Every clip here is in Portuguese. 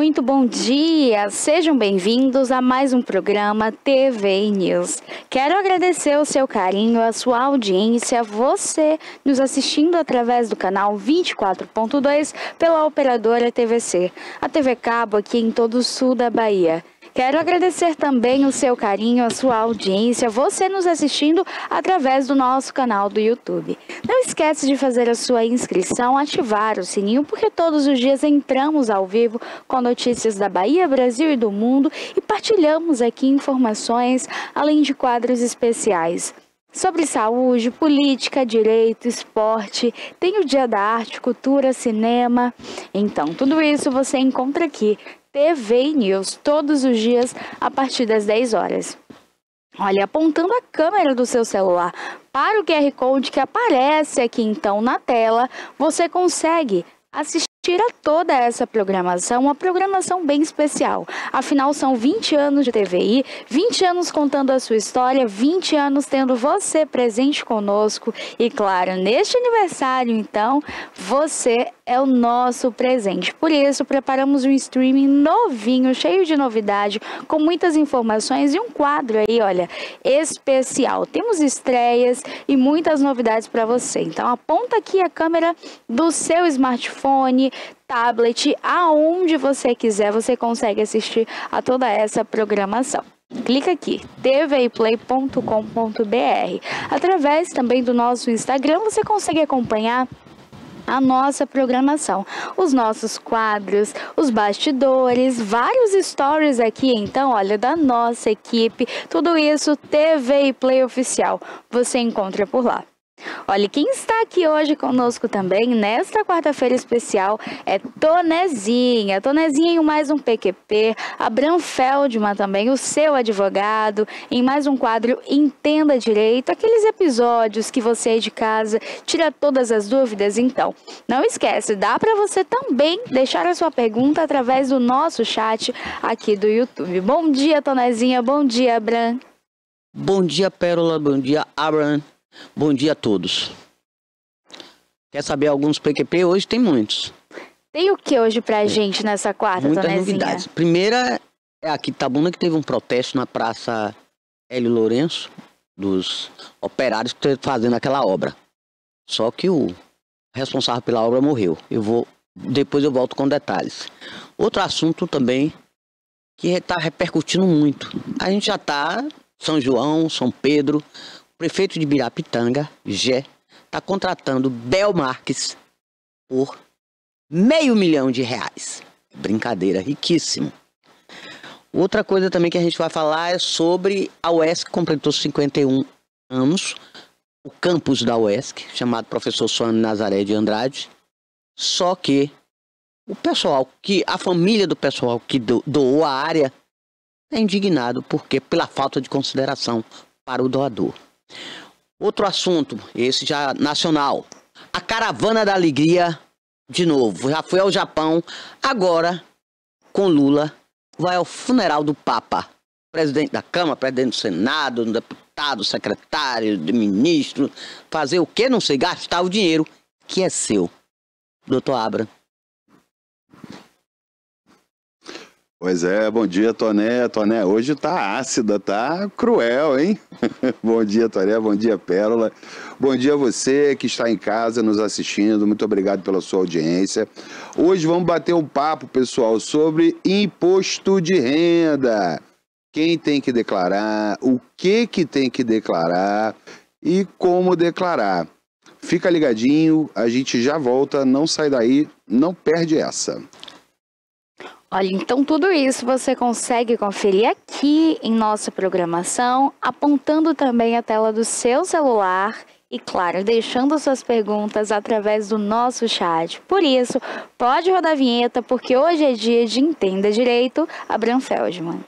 muito bom dia! Sejam bem-vindos a mais um programa TV News. Quero agradecer o seu carinho, a sua audiência, você nos assistindo através do canal 24.2 pela operadora TVC, a TV Cabo aqui em todo o sul da Bahia. Quero agradecer também o seu carinho, a sua audiência, você nos assistindo através do nosso canal do YouTube. Não esquece de fazer a sua inscrição, ativar o sininho, porque todos os dias entramos ao vivo com notícias da Bahia, Brasil e do mundo e partilhamos aqui informações, além de quadros especiais. Sobre saúde, política, direito, esporte, tem o Dia da Arte, Cultura, Cinema. Então, tudo isso você encontra aqui. TV News, todos os dias a partir das 10 horas. Olha, apontando a câmera do seu celular para o QR Code que aparece aqui então na tela, você consegue assistir a toda essa programação, uma programação bem especial. Afinal, são 20 anos de TVI, 20 anos contando a sua história, 20 anos tendo você presente conosco. E claro, neste aniversário, então, você é o nosso presente. Por isso, preparamos um streaming novinho, cheio de novidade, com muitas informações e um quadro aí, olha, especial. Temos estreias e muitas novidades para você. Então, aponta aqui a câmera do seu smartphone, tablet, aonde você quiser, você consegue assistir a toda essa programação. Clica aqui, tvplay.com.br. Através também do nosso Instagram, você consegue acompanhar a nossa programação, os nossos quadros, os bastidores, vários stories aqui, então, olha, da nossa equipe, tudo isso TV Play Oficial, você encontra por lá. Olha, quem está aqui hoje conosco também, nesta quarta-feira especial, é Tonezinha. Tonezinha em mais um PQP, Abraham Feldman também, o seu advogado, em mais um quadro Entenda Direito, aqueles episódios que você aí de casa tira todas as dúvidas. Então, não esquece, dá para você também deixar a sua pergunta através do nosso chat aqui do YouTube. Bom dia, Tonezinha, bom dia, Abraham. Bom dia, Pérola, bom dia, Abraham. Bom dia a todos. Quer saber alguns PQP? Hoje tem muitos. Tem o que hoje pra gente nessa quarta, muitas Tonezinha? Novidades. Primeira é aqui Itabuna, que teve um protesto na Praça Hélio Lourenço, dos operários que estão fazendo aquela obra. Só que o responsável pela obra morreu. Depois eu volto com detalhes. Outro assunto também que está repercutindo muito. A gente já está São João, São Pedro. O prefeito de Birapitanga, Gé, está contratando Bel Marques por R$500 mil. Brincadeira, riquíssimo. Outra coisa também que a gente vai falar é sobre a UESC, que completou 51 anos. O campus da UESC, chamado Professor Suane Nazaré de Andrade. Só que a família do pessoal que doou a área é indignado pela falta de consideração para o doador. Outro assunto, esse já nacional, a Caravana da Alegria, de novo, já foi ao Japão, agora, com Lula, vai ao funeral do Papa, presidente da Câmara, presidente do Senado, deputado, secretário, ministro, fazer o que? Não sei, gastar o dinheiro que é seu. Doutor Abraham. Pois é, bom dia, Toné. Toné, hoje tá ácida, tá cruel, hein? Bom dia, Toné, bom dia, Pérola. Bom dia a você que está em casa nos assistindo, muito obrigado pela sua audiência. Hoje vamos bater um papo, pessoal, sobre imposto de renda. Quem tem que declarar, o que tem que declarar e como declarar. Fica ligadinho, a gente já volta, não sai daí, não perde essa. Olha, então tudo isso você consegue conferir aqui em nossa programação, apontando também a tela do seu celular e, claro, deixando suas perguntas através do nosso chat. Por isso, pode rodar a vinheta, porque hoje é dia de Entenda Direito, Abraham Feldman.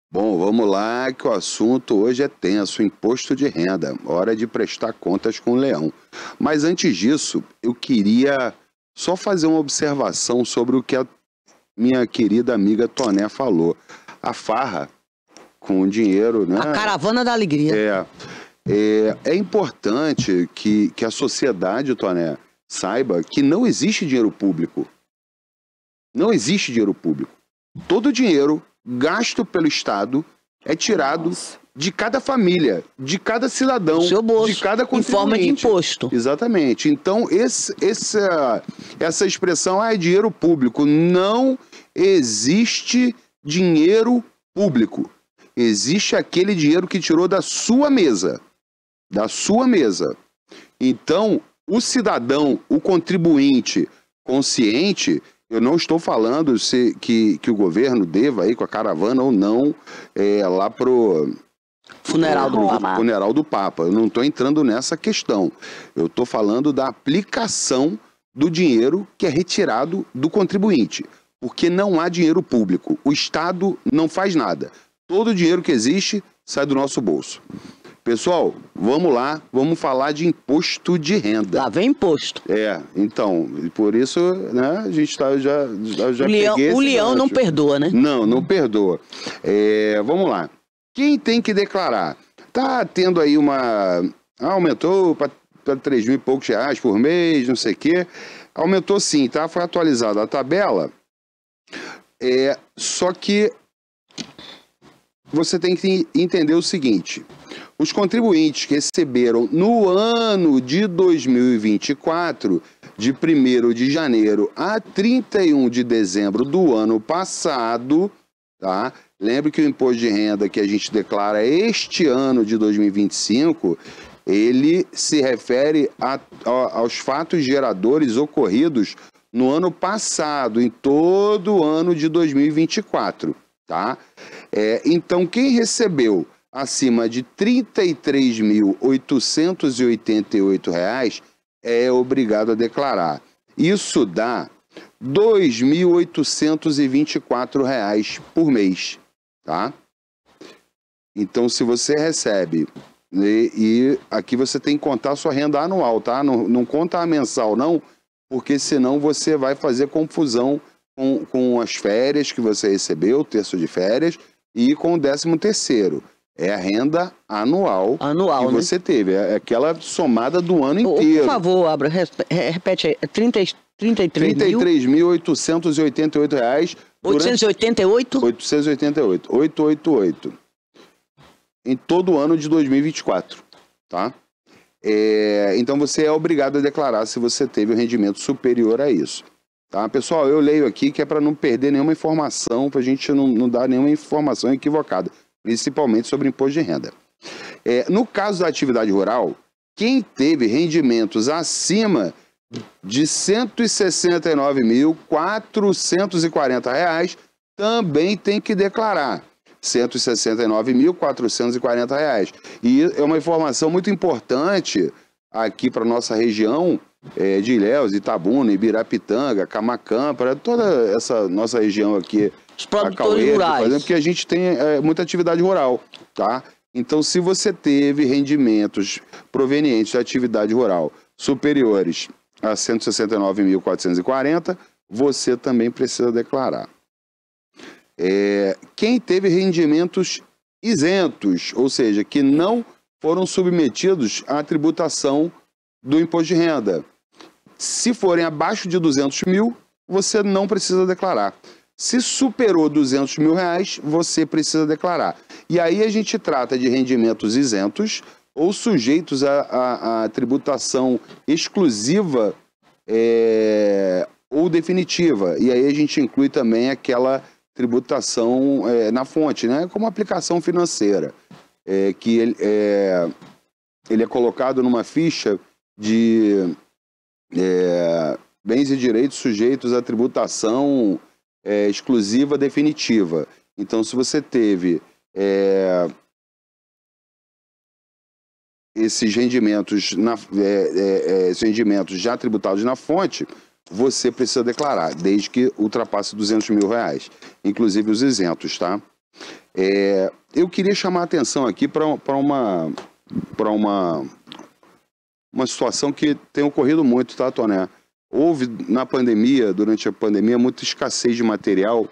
Bom, vamos lá que o assunto hoje é tenso, imposto de renda, hora de prestar contas com o leão. Mas antes disso, eu queria só fazer uma observação sobre o que a minha querida amiga Toné falou. A farra com o dinheiro, né? A caravana da alegria. É importante que a sociedade, Toné, saiba que não existe dinheiro público. Não existe dinheiro público. Todo o dinheiro gasto pelo Estado é tirado de cada família, de cada cidadão, seu bolso, de cada contribuinte. Em forma de imposto. Exatamente. Então, essa expressão é dinheiro público. Não existe dinheiro público. Existe aquele dinheiro que tirou da sua mesa. Da sua mesa. Então, o cidadão, o contribuinte consciente, eu não estou falando que o governo deva ir com a caravana ou não lá pro funeral do Papa. Eu não estou entrando nessa questão. Eu estou falando da aplicação do dinheiro que é retirado do contribuinte. Porque não há dinheiro público. O Estado não faz nada. Todo o dinheiro que existe sai do nosso bolso. Pessoal, vamos lá, vamos falar de imposto de renda. Lá vem imposto. Então, por isso, né, a gente o leão não perdoa, né? Não perdoa. Vamos lá. Quem tem que declarar? Tá tendo aí aumentou para 3 mil e poucos reais por mês, não sei o quê. Aumentou sim, tá? Foi atualizada a tabela. Só que você tem que entender o seguinte: os contribuintes que receberam no ano de 2024, de 1º de janeiro a 31 de dezembro do ano passado, tá? Lembre que o imposto de renda que a gente declara este ano de 2025, ele se refere aos fatos geradores ocorridos no ano passado, em todo o ano de 2024, tá? Então, quem recebeu acima de R$ 33.888 é obrigado a declarar. Isso dá R$ 2.824 por mês, tá? Então, se você recebe, e aqui você tem que contar a sua renda anual, tá? Não conta a mensal, não, porque senão você vai fazer confusão com as férias que você recebeu, o terço de férias, e com o 13º. É a renda anual que você teve. É aquela somada do ano inteiro. Por favor, Abra, repete aí. R$ 33.888. 888? 888. Em todo o ano de 2024, tá? Então você é obrigado a declarar se você teve um rendimento superior a isso. Tá? Pessoal, eu leio aqui que é para não perder nenhuma informação, para a gente não dar nenhuma informação equivocada, principalmente sobre imposto de renda. No caso da atividade rural, quem teve rendimentos acima de R$ 169.440 também tem que declarar. R$ 169.440. E é uma informação muito importante aqui para a nossa região de Ilhéus, Itabuna, Ibirapitanga, Camaquã, para toda essa nossa região aqui. Os produtores rurais. Por exemplo, porque a gente tem muita atividade rural, tá? Então, se você teve rendimentos provenientes da atividade rural superiores a R$ 169.440, você também precisa declarar. Quem teve rendimentos isentos, ou seja, que não foram submetidos à tributação do imposto de renda, se forem abaixo de 200 mil, você não precisa declarar. Se superou 200 mil reais, você precisa declarar. E aí a gente trata de rendimentos isentos ou sujeitos à tributação exclusiva ou definitiva. E aí a gente inclui também aquela tributação na fonte, né? Como aplicação financeira, que ele é colocado numa ficha de bens e direitos sujeitos à tributação exclusiva definitiva. Então, se você teve esses rendimentos já tributados na fonte, você precisa declarar, desde que ultrapasse 200 mil reais, inclusive os isentos, tá? Eu queria chamar a atenção aqui para uma situação que tem ocorrido muito, tá, Toné? houve na pandemia, durante a pandemia, muita escassez de material,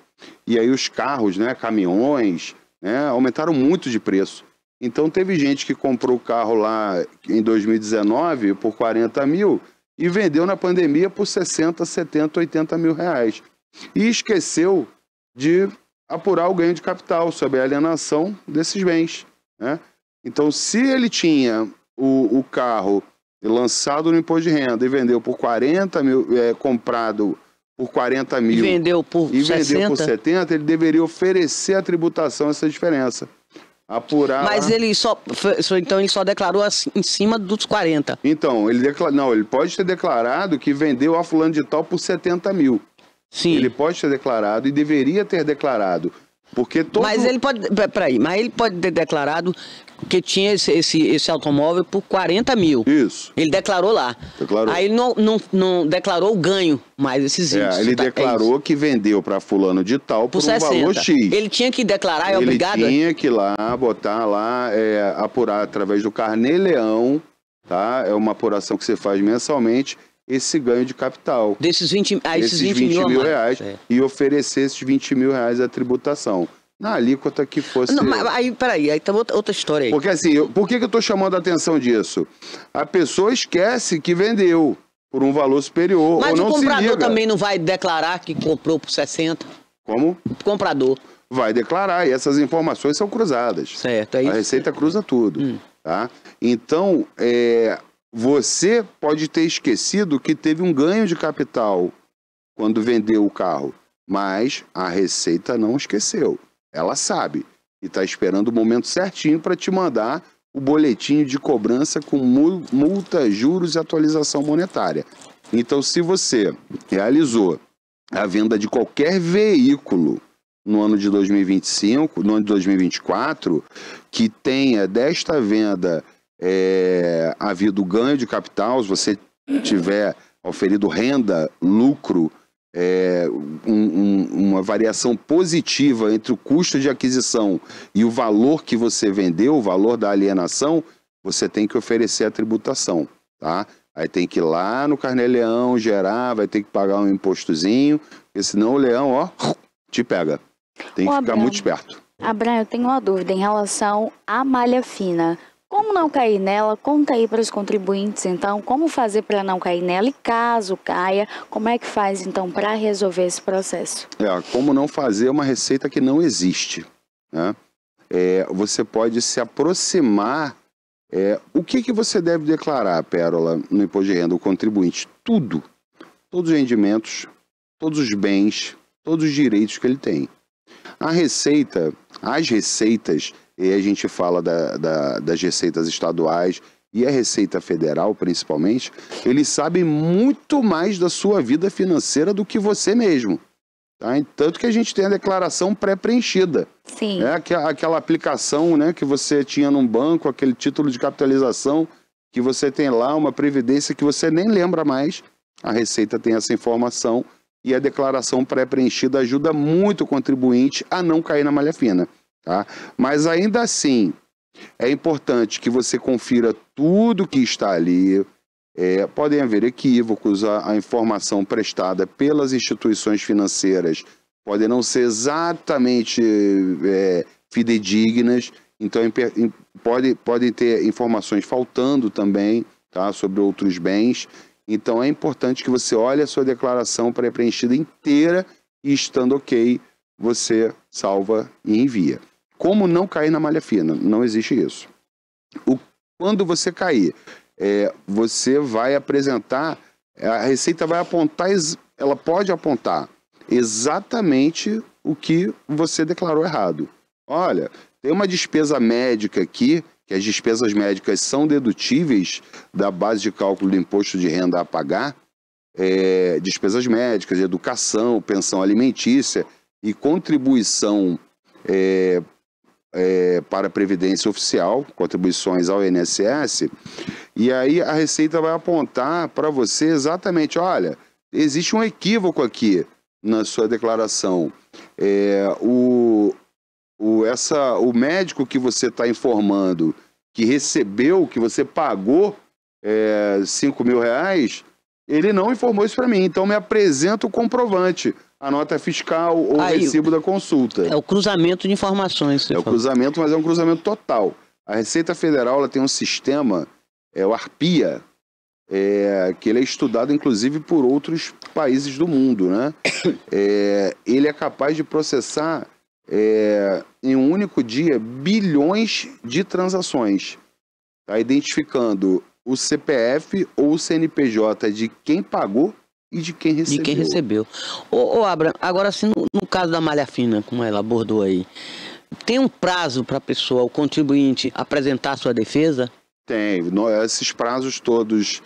e aí os carros, né, caminhões, né, aumentaram muito de preço. Então teve gente que comprou o carro lá em 2019 por 40 mil e vendeu na pandemia por 60, 70, 80 mil reais. E esqueceu de apurar o ganho de capital sobre a alienação desses bens, né? Então, se ele tinha o carro lançado no imposto de renda e vendeu por 40 mil, comprado por 40 mil E vendeu por e 60? vendeu por 70, ele deveria oferecer a tributação essa diferença. Apurar. Mas ele então ele só declarou em cima dos 40. Então, não, ele pode ter declarado que vendeu a fulano de tal por 70 mil. Sim. Ele pode ter declarado e deveria ter declarado. Porque todo... Mas ele pode. Peraí, mas ele pode ter declarado que tinha esse automóvel por 40 mil. Isso. Ele declarou lá. Declarou. Aí ele não declarou o ganho mais esses itens. Ele declarou que vendeu para fulano de tal por um 60. valor X. Ele tinha que declarar, é obrigado? Ele tinha que ir lá, botar lá, apurar através do Carnê-Leão, tá? É uma apuração que você faz mensalmente, esse ganho de capital. Desses 20, esses 20 mil reais é. E oferecer esses 20 mil reais à tributação. Na alíquota que fosse... Não, mas aí, peraí, aí tá outra história aí. Porque assim, por que eu estou chamando a atenção disso? A pessoa esquece que vendeu por um valor superior, mas ou não o comprador se liga. também não vai declarar que comprou por 60? Como? O comprador. Vai declarar, e essas informações são cruzadas. Certo, é isso. A Receita cruza tudo. Tá? Então, você pode ter esquecido que teve um ganho de capital quando vendeu o carro, mas a Receita não esqueceu. Ela sabe e está esperando o momento certinho para te mandar o boletim de cobrança com multa, juros e atualização monetária. Então, se você realizou a venda de qualquer veículo no ano de 2025, no ano de 2024, que tenha desta venda havido ganho de capital, se você tiver oferido renda, lucro, uma variação positiva entre o custo de aquisição e o valor que você vendeu, o valor da alienação, você tem que oferecer a tributação, tá? Aí tem que ir lá no Carnê-Leão, gerar, vai ter que pagar um impostozinho, porque senão o leão, ó, te pega. Tem que ficar muito esperto. Abraham, eu tenho uma dúvida em relação à malha fina. Como não cair nela? Conta aí para os contribuintes, então, como fazer para não cair nela e caso caia, como é que faz, então, para resolver esse processo? Como não fazer uma receita que não existe, né? Você pode se aproximar. O que você deve declarar, Pérola, no imposto de renda? O contribuinte, tudo. Todos os rendimentos, todos os bens, todos os direitos que ele tem. As receitas, e a gente fala das receitas estaduais e a Receita Federal, principalmente, eles sabem muito mais da sua vida financeira do que você mesmo. Tá? Tanto que a gente tem a declaração pré-preenchida. Sim. Aquela aplicação, né, que você tinha num banco, aquele título de capitalização, que você tem lá uma previdência que você nem lembra mais. A Receita tem essa informação e a declaração pré-preenchida ajuda muito o contribuinte a não cair na malha fina. Tá? Mas ainda assim, é importante que você confira tudo que está ali. Podem haver equívocos, a informação prestada pelas instituições financeiras podem não ser exatamente fidedignas, então podem ter informações faltando também, tá, sobre outros bens. Então é importante que você olhe a sua declaração pré-preenchida inteira e, estando ok, você salva e envia. Como não cair na malha fina? Não existe isso. Quando você cair, você vai apresentar, a Receita vai apontar, ela pode apontar exatamente o que você declarou errado. Olha, tem uma despesa médica aqui, que as despesas médicas são dedutíveis da base de cálculo do imposto de renda a pagar, despesas médicas, educação, pensão alimentícia e contribuição para a Previdência Oficial, contribuições ao INSS, e aí a Receita vai apontar para você exatamente, olha, existe um equívoco aqui na sua declaração. O médico que você está informando que recebeu, que você pagou 5 mil reais, Ele não informou isso para mim, então me apresenta o comprovante, a nota fiscal ou o recibo da consulta. É o cruzamento de informações. É o cruzamento, mas é um cruzamento total. A Receita Federal ela tem um sistema, o ARPIA, que ele é estudado inclusive por outros países do mundo, né? Ele é capaz de processar em um único dia bilhões de transações, tá? Identificando o CPF ou o CNPJ de quem pagou e de quem recebeu. De quem recebeu. Ô Abraham, agora assim, no caso da malha fina, como ela abordou aí, tem um prazo para a pessoa, o contribuinte, apresentar a sua defesa? Tem. Esses prazos todos,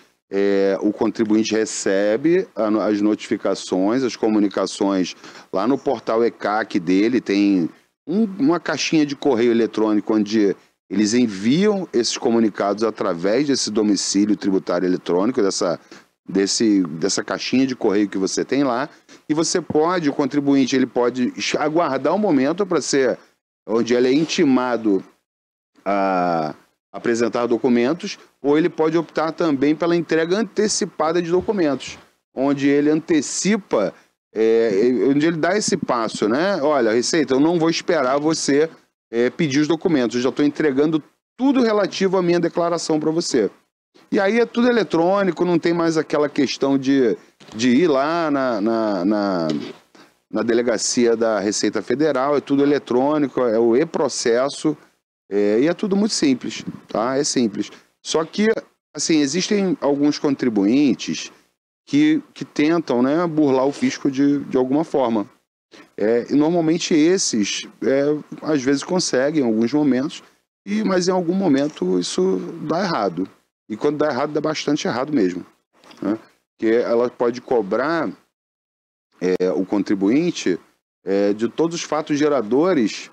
o contribuinte recebe as notificações, as comunicações lá no portal ECAC dele, tem uma caixinha de correio eletrônico onde eles enviam esses comunicados através desse domicílio tributário eletrônico, dessa caixinha de correio que você tem lá, e o contribuinte, ele pode aguardar um momento para ser, onde ele é intimado a apresentar documentos, ou ele pode optar também pela entrega antecipada de documentos, onde ele antecipa, onde ele dá esse passo, né? Olha, Receita, eu não vou esperar você pedir os documentos, eu já estou entregando tudo relativo à minha declaração para você. E aí é tudo eletrônico, não tem mais aquela questão de ir lá na delegacia da Receita Federal, é tudo eletrônico, é o e-processo, e é tudo muito simples, tá? É simples. Só que, assim, existem alguns contribuintes que tentam, né, burlar o fisco de alguma forma. E normalmente esses, às vezes conseguem em alguns momentos, mas em algum momento isso dá errado. E quando dá errado, dá bastante errado mesmo, né? Porque ela pode cobrar o contribuinte de todos os fatos geradores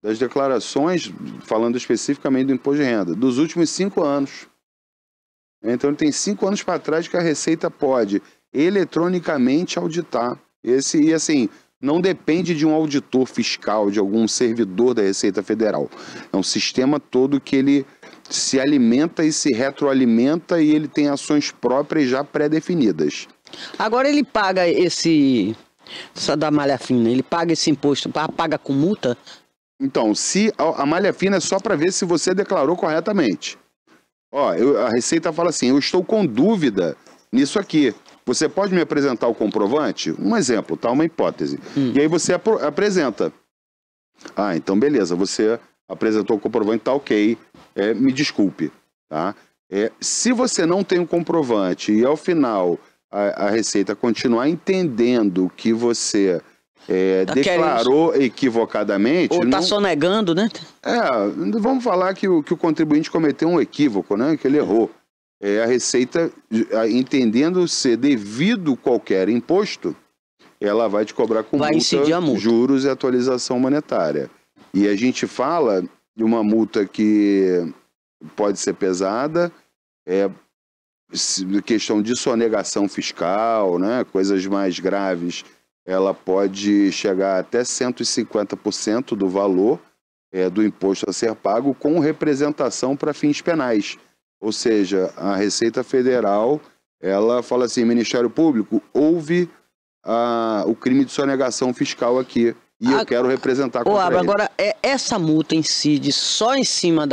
das declarações, falando especificamente do imposto de renda, dos últimos 5 anos. Então, tem 5 anos para trás que a Receita pode eletronicamente auditar. E assim, não depende de um auditor fiscal, de algum servidor da Receita Federal. É um sistema todo que ele se alimenta e se retroalimenta, e ele tem ações próprias já pré-definidas. Agora ele paga essa da malha fina, ele paga esse imposto, paga com multa? Então, se a malha fina é só para ver se você declarou corretamente. A Receita fala assim, eu estou com dúvida nisso aqui. Você pode me apresentar o comprovante? Um exemplo, tá? Uma hipótese. E aí você apresenta. Então beleza, você apresentou o comprovante, tá ok. Me desculpe, tá? Se você não tem o comprovante e ao final a Receita continuar entendendo que você declarou equivocadamente... Ou está sonegando, né? Vamos falar que o contribuinte cometeu um equívoco, né? Que ele errou. A Receita, entendendo ser devido qualquer imposto, ela vai te cobrar com multa, juros e atualização monetária. E a gente fala de uma multa que pode ser pesada, questão de sonegação fiscal, né? Coisas mais graves, ela pode chegar até 150% do valor do imposto a ser pago, com representação para fins penais. Ou seja, a Receita Federal, ela fala assim, Ministério Público, houve o crime de sonegação fiscal aqui, e eu quero representar contra ele. Agora, essa multa incide só em cima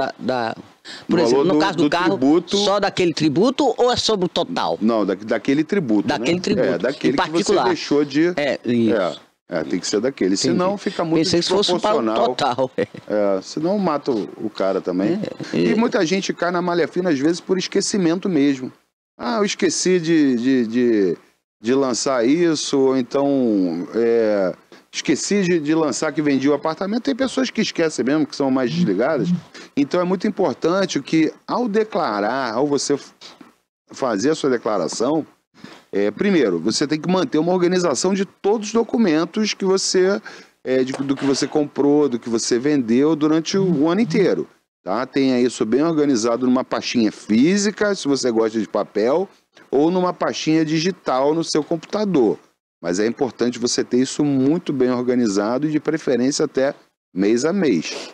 por exemplo, no caso do carro, tributo, só daquele tributo, ou é sobre o total? Não, daquele tributo. Daquele tributo, daquele em particular. Que você deixou de... tem que ser daquele, senão fica muito desproporcional. Total. Senão mata o cara também. E muita gente cai na malha fina, às vezes, por esquecimento mesmo. Eu esqueci de lançar isso, ou então esqueci de lançar que vendi o apartamento. Tem pessoas que esquecem mesmo, que são mais desligadas. Então é muito importante que, ao declarar, ao você fazer a sua declaração, primeiro, você tem que manter uma organização de todos os documentos que você, do que você comprou, do que você vendeu durante o ano inteiro. Tá? Tenha isso bem organizado numa pastinha física, se você gosta de papel, ou numa pastinha digital no seu computador. Mas é importante você ter isso muito bem organizado e de preferência até mês a mês.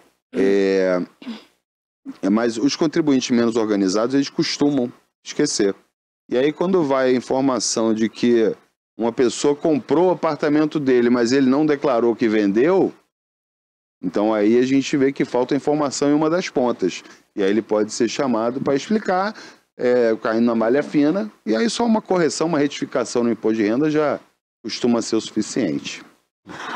Mas os contribuintes menos organizados, eles costumam esquecer. E aí quando vai a informação de que uma pessoa comprou o apartamento dele, mas ele não declarou que vendeu, então aí a gente vê que falta informação em uma das pontas. E aí ele pode ser chamado para explicar, caindo na malha fina, e aí só uma correção, uma retificação no imposto de renda já costuma ser o suficiente.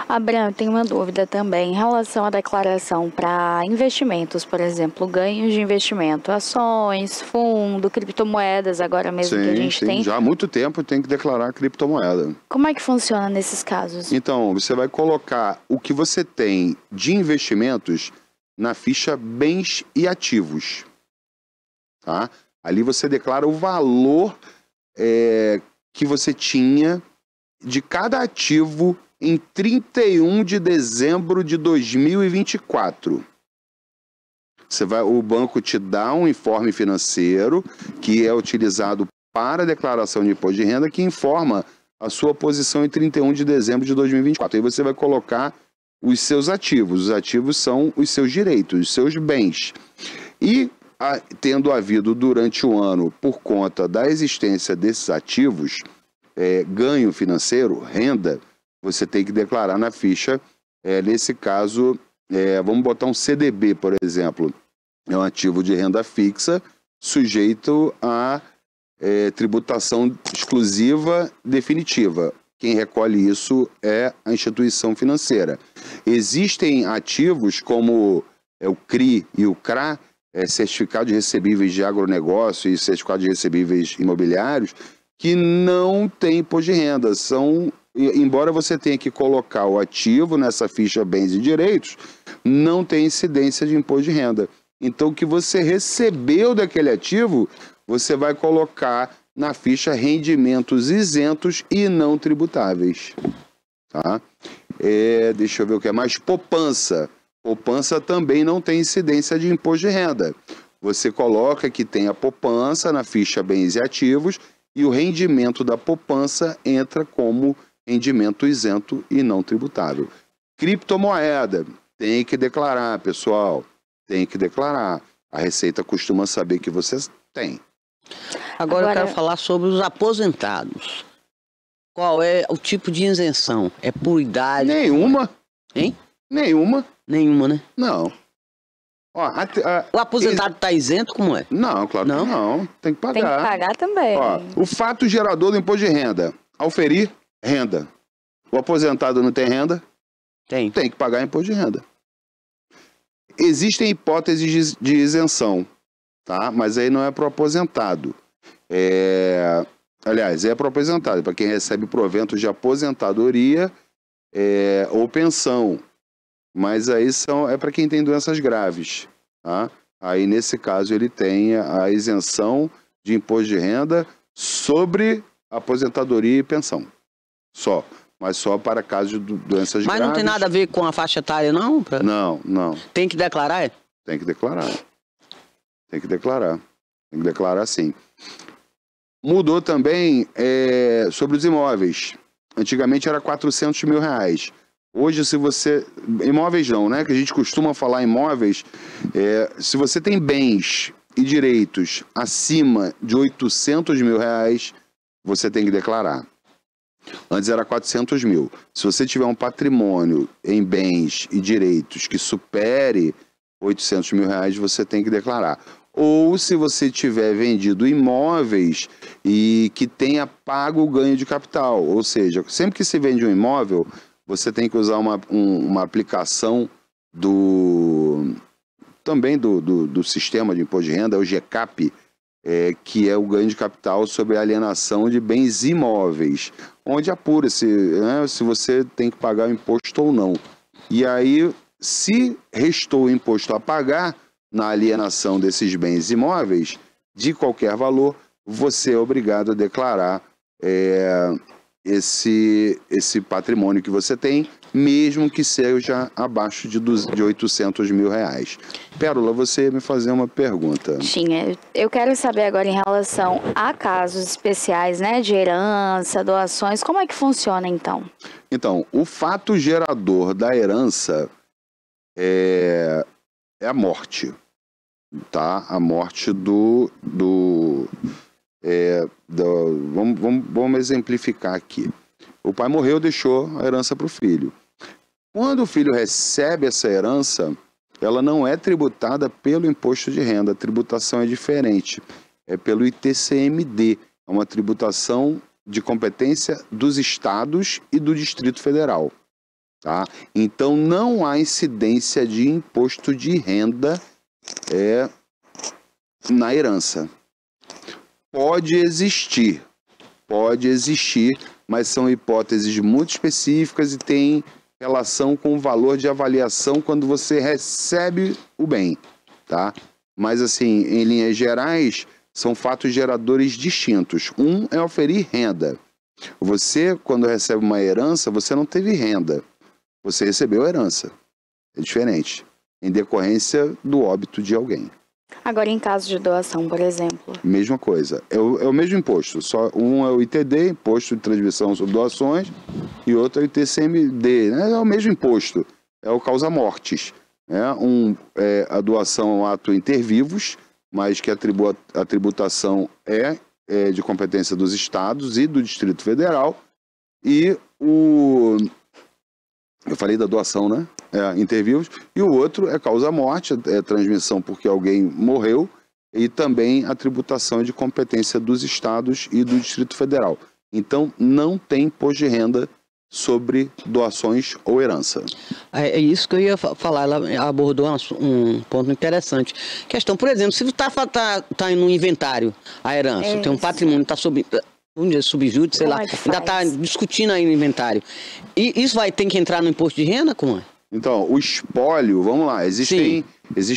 Abraham, tem uma dúvida também em relação à declaração para investimentos, por exemplo, ganhos de investimento, ações, fundo, criptomoedas, agora mesmo que a gente tem. Já há muito tempo tem que declarar criptomoeda. Como é que funciona nesses casos? Então, você vai colocar o que você tem de investimentos na ficha bens e ativos, tá? Ali você declara o valor que você tinha de cada ativo em 31 de dezembro de 2024. O banco te dá um informe financeiro que é utilizado para a declaração de imposto de renda, que informa a sua posição em 31 de dezembro de 2024. Aí você vai colocar os seus ativos. Os ativos são os seus direitos, os seus bens. E tendo havido durante o ano, por conta da existência desses ativos, ganho financeiro, renda, você tem que declarar na ficha. Nesse caso, vamos botar um CDB, por exemplo. É um ativo de renda fixa, sujeito a tributação exclusiva definitiva. Quem recolhe isso é a instituição financeira. Existem ativos como o CRI e o CRA, certificado de recebíveis de agronegócio e certificado de recebíveis imobiliários, que não tem imposto de renda. Embora você tenha que colocar o ativo nessa ficha bens e direitos, não tem incidência de imposto de renda. Então, o que você recebeu daquele ativo, você vai colocar na ficha rendimentos isentos e não tributáveis. Tá? Deixa eu ver o que é mais. Poupança. Poupança também não tem incidência de imposto de renda. Você coloca que tem a poupança na ficha bens e ativos e o rendimento da poupança entra como rendimento isento e não tributável. Criptomoeda, tem que declarar, pessoal. Tem que declarar. A Receita costuma saber que você tem. Agora eu quero falar sobre os aposentados. Qual é o tipo de isenção? É por idade? Nenhuma. Hein? Nenhuma. Nenhuma, né? Não. Ó, o aposentado está isento, como é? Não, claro que não. Tem que pagar. Tem que pagar também. Ó, o fato gerador do imposto de renda. Auferir renda. O aposentado não tem renda? Tem. Tem que pagar imposto de renda. Existem hipóteses de isenção, tá? Mas aí não é para o aposentado. Aliás, é para o aposentado, para quem recebe proventos de aposentadoria ou pensão. Mas aí é para quem tem doenças graves, tá? Aí, nesse caso, ele tem a isenção de imposto de renda sobre aposentadoria e pensão. Só. Mas só para casos de doenças graves. Mas não tem nada a ver com a faixa etária, não? Não, não. Tem que declarar, Tem que declarar. Tem que declarar. Tem que declarar, sim. Mudou também sobre os imóveis. Antigamente era 400 mil reais. Hoje, se você... Imóveis não, né? Que a gente costuma falar imóveis. Se você tem bens e direitos acima de 800 mil reais, você tem que declarar. Antes era 400 mil. Se você tiver um patrimônio em bens e direitos que supere 800 mil reais, você tem que declarar. Ou se você tiver vendido imóveis e que tenha pago o ganho de capital. Ou seja, sempre que se vende um imóvel, você tem que usar uma aplicação também do sistema de imposto de renda, o GCAP, que é o ganho de capital sobre a alienação de bens imóveis, onde apura se você tem que pagar o imposto ou não. E aí, se restou o imposto a pagar na alienação desses bens imóveis, de qualquer valor, você é obrigado a declarar esse patrimônio que você tem, mesmo que seja abaixo de 800 mil reais. Pérola, você ia me fazer uma pergunta. Sim, eu quero saber agora em relação a casos especiais, né, de herança, doações, como é que funciona então? Então, o fato gerador da herança é a morte, tá? A morte Vamos exemplificar aqui. O pai morreu, deixou a herança para o filho. Quando o filho recebe essa herança, ela não é tributada pelo imposto de renda. A tributação é diferente. É pelo ITCMD. É uma tributação de competência dos estados e do Distrito Federal. Tá? Então, não há incidência de imposto de renda na herança. Pode existir, mas são hipóteses muito específicas e tem relação com o valor de avaliação quando você recebe o bem, tá? Mas assim, em linhas gerais, são fatos geradores distintos. Um é oferir renda. Você, quando recebe uma herança, você não teve renda. Você recebeu a herança. É diferente. Em decorrência do óbito de alguém. Agora, em caso de doação, por exemplo? Mesma coisa. É o mesmo imposto. Só um é o ITD, Imposto de Transmissão sobre Doações, e outro é o ITCMD. Né? É o mesmo imposto. É o causa-mortes. A doação é um ato inter vivos, mas que a tributação é de competência dos estados e do Distrito Federal. E eu falei da doação, né? Inter vivos. E o outro é causa-morte, é transmissão porque alguém morreu. E também a tributação é de competência dos estados e do Distrito Federal. Então, não tem imposto de renda sobre doações ou herança. É isso que eu ia falar. Ela abordou um ponto interessante. Questão, por exemplo, se está no inventário a herança, tem um patrimônio, está sob... Vamos dizer, subjúdice, sei lá, ainda está discutindo aí no inventário. E isso vai ter que entrar no imposto de renda, como é? Então, o espólio, vamos lá, existem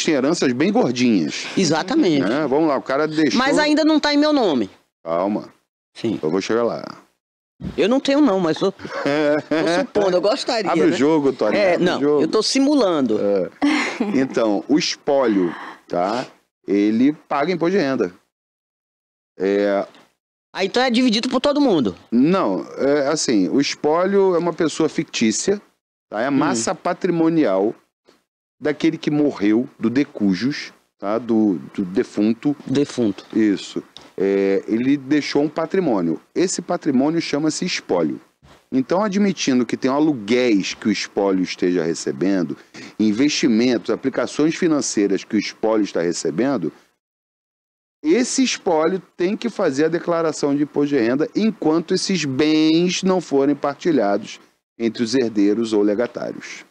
heranças bem gordinhas. Exatamente. Vamos lá, o cara deixou... Mas ainda não está em meu nome. Calma. Sim. Eu vou chegar lá. Eu não tenho não, mas tô supondo, eu gostaria. Abre o jogo, Tony. Eu estou simulando. Então, o espólio, tá? Ele paga imposto de renda. Aí então é dividido por todo mundo? Não, assim, o espólio é uma pessoa fictícia, tá? É a massa patrimonial daquele que morreu, do decujus, tá? Do defunto. Defunto. Isso. Ele deixou um patrimônio. Esse patrimônio chama-se espólio. Então, admitindo que tem aluguéis que o espólio esteja recebendo, investimentos, aplicações financeiras que o espólio está recebendo, esse espólio tem que fazer a declaração de imposto de renda enquanto esses bens não forem partilhados entre os herdeiros ou legatários.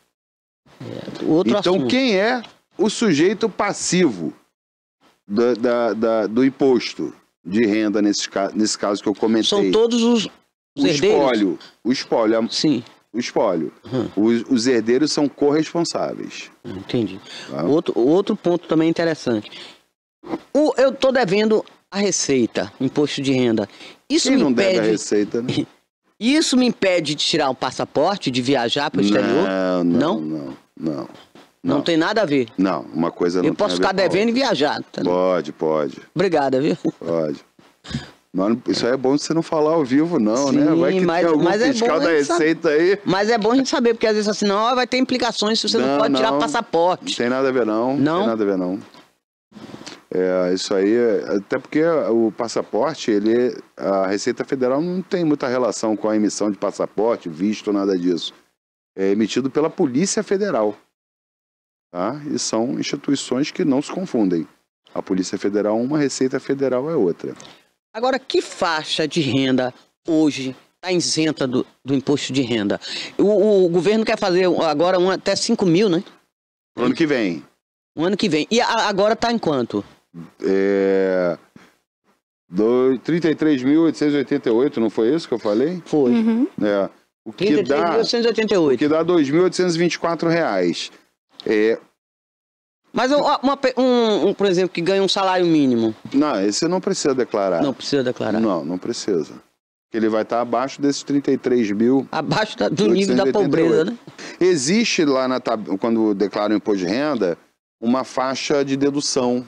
Então, assunto. Quem é o sujeito passivo do imposto de renda nesse caso que eu comentei? São todos os herdeiros? O espólio. Sim. O espólio. Os herdeiros são corresponsáveis. Entendi. Tá? Outro ponto também interessante. Eu estou devendo a Receita, imposto de renda. Isso Quem me não impede... deve a Receita, né? Isso me impede de tirar o passaporte, de viajar para o exterior? Não. Não tem nada a ver? Não, uma coisa não. Eu posso ficar devendo e viajar. Tá? Pode. Obrigada, viu? Pode. Não, isso aí é bom você não falar ao vivo, não, né? Vai que tem algum fiscal da Receita aí. Mas é bom a gente saber, porque às vezes assim, não, vai ter implicações se você não pode tirar passaporte. Não tem nada a ver, não. Não tem nada a ver, não. Isso aí, até porque o passaporte, a Receita Federal não tem muita relação com a emissão de passaporte, visto, nada disso. É emitido pela Polícia Federal. Tá? E são instituições que não se confundem. A Polícia Federal é uma, a Receita Federal é outra. Agora, que faixa de renda hoje está isenta do imposto de renda? O governo quer fazer agora até 5 mil, né? Pro ano que vem. O ano que vem. E agora está em quanto? 33.888, não foi isso que eu falei? Foi. O que dá 33.888. O que dá R$ 2.824. Mas por exemplo, que ganha um salário mínimo. Não, esse não precisa declarar. Não precisa declarar. Não precisa. Ele vai estar abaixo desses 33 mil. Abaixo do nível da pobreza, né? Existe lá, quando declara o imposto de renda, uma faixa de dedução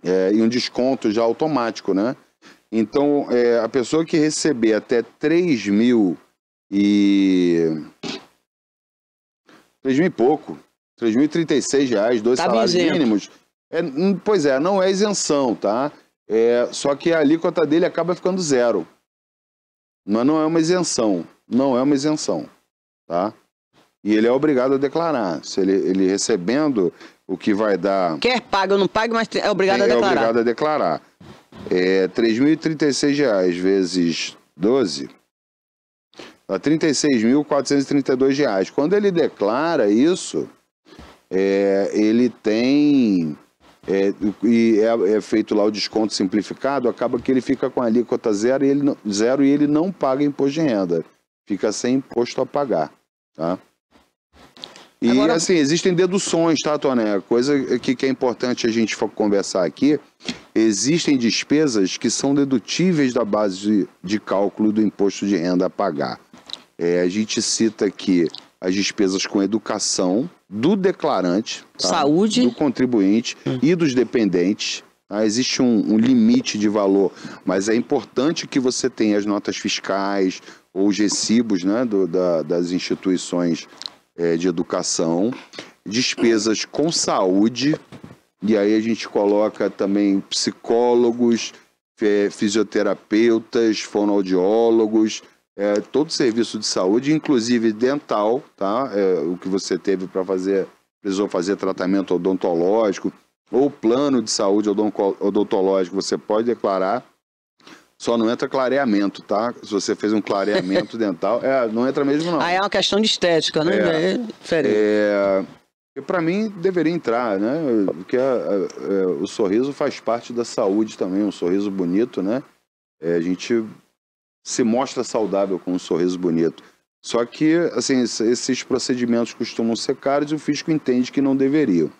e um desconto já automático, né? Então, a pessoa que receber até 3 mil e pouco, R$ 3.036, 2 salários mínimos, pois não é isenção, tá? Só que a alíquota dele acaba ficando 0. Mas não é uma isenção. Não é uma isenção. Tá? E ele é obrigado a declarar. Se ele recebendo, o que vai dar... Quer paga ou não paga, mas é obrigado a declarar. É obrigado a declarar. R$ 3.036 vezes 12... dá R$ 36.432. Quando ele declara isso, ele tem... é feito lá o desconto simplificado, acaba que ele fica com a alíquota 0 e ele não paga imposto de renda. Fica sem imposto a pagar. Tá? E agora, assim, existem deduções, tá, Toné? Coisa que é importante a gente conversar aqui. Existem despesas que são dedutíveis da base de cálculo do imposto de renda a pagar. A gente cita aqui as despesas com educação do declarante, tá? Saúde, do contribuinte e dos dependentes. Tá? Existe um limite de valor, mas é importante que você tenha as notas fiscais ou os recibos, né, das instituições de educação, despesas com saúde, e aí a gente coloca também psicólogos, fisioterapeutas, fonoaudiólogos, todo serviço de saúde, inclusive dental, tá? O que você teve para fazer, precisou fazer tratamento odontológico, ou plano de saúde odontológico, você pode declarar, só não entra clareamento, tá? Se você fez um clareamento dental, não entra mesmo não. É uma questão de estética, né? É diferente. Para mim deveria entrar, né? Porque o sorriso faz parte da saúde também, um sorriso bonito, né? A gente se mostra saudável com um sorriso bonito. Só que, assim, esses procedimentos costumam ser caros e o fisco entende que não deveriam.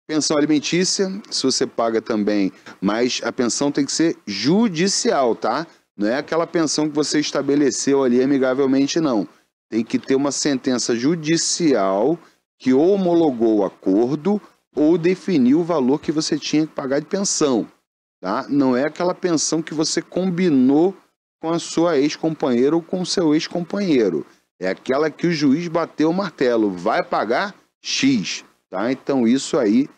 Pensão alimentícia, se você paga também, mas a pensão tem que ser judicial, tá? Não é aquela pensão que você estabeleceu ali amigavelmente, não. Tem que ter uma sentença judicial que ou homologou o acordo ou definiu o valor que você tinha que pagar de pensão. Tá? Não é aquela pensão que você combinou com a sua ex-companheira ou com o seu ex-companheiro. É aquela que o juiz bateu o martelo. Vai pagar X. Tá? Então isso aí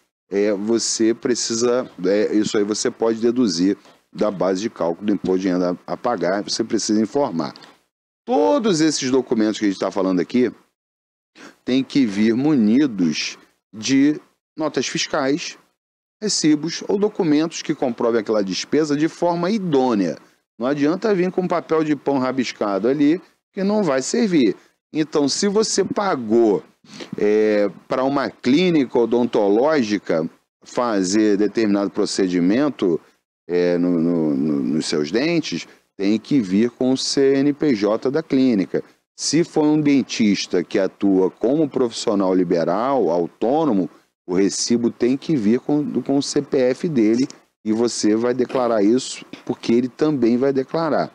você precisa... isso aí você pode deduzir da base de cálculo do imposto de renda a pagar. Você precisa informar. Todos esses documentos que a gente está falando aqui têm que vir munidos de notas fiscais, recibos ou documentos que comprovem aquela despesa de forma idônea. Não adianta vir com papel de pão rabiscado ali, que não vai servir. Então, se você pagou para uma clínica odontológica fazer determinado procedimento nos seus dentes, tem que vir com o CNPJ da clínica. Se for um dentista que atua como profissional liberal, autônomo, o recibo tem que vir com o CPF dele e você vai declarar isso porque ele também vai declarar.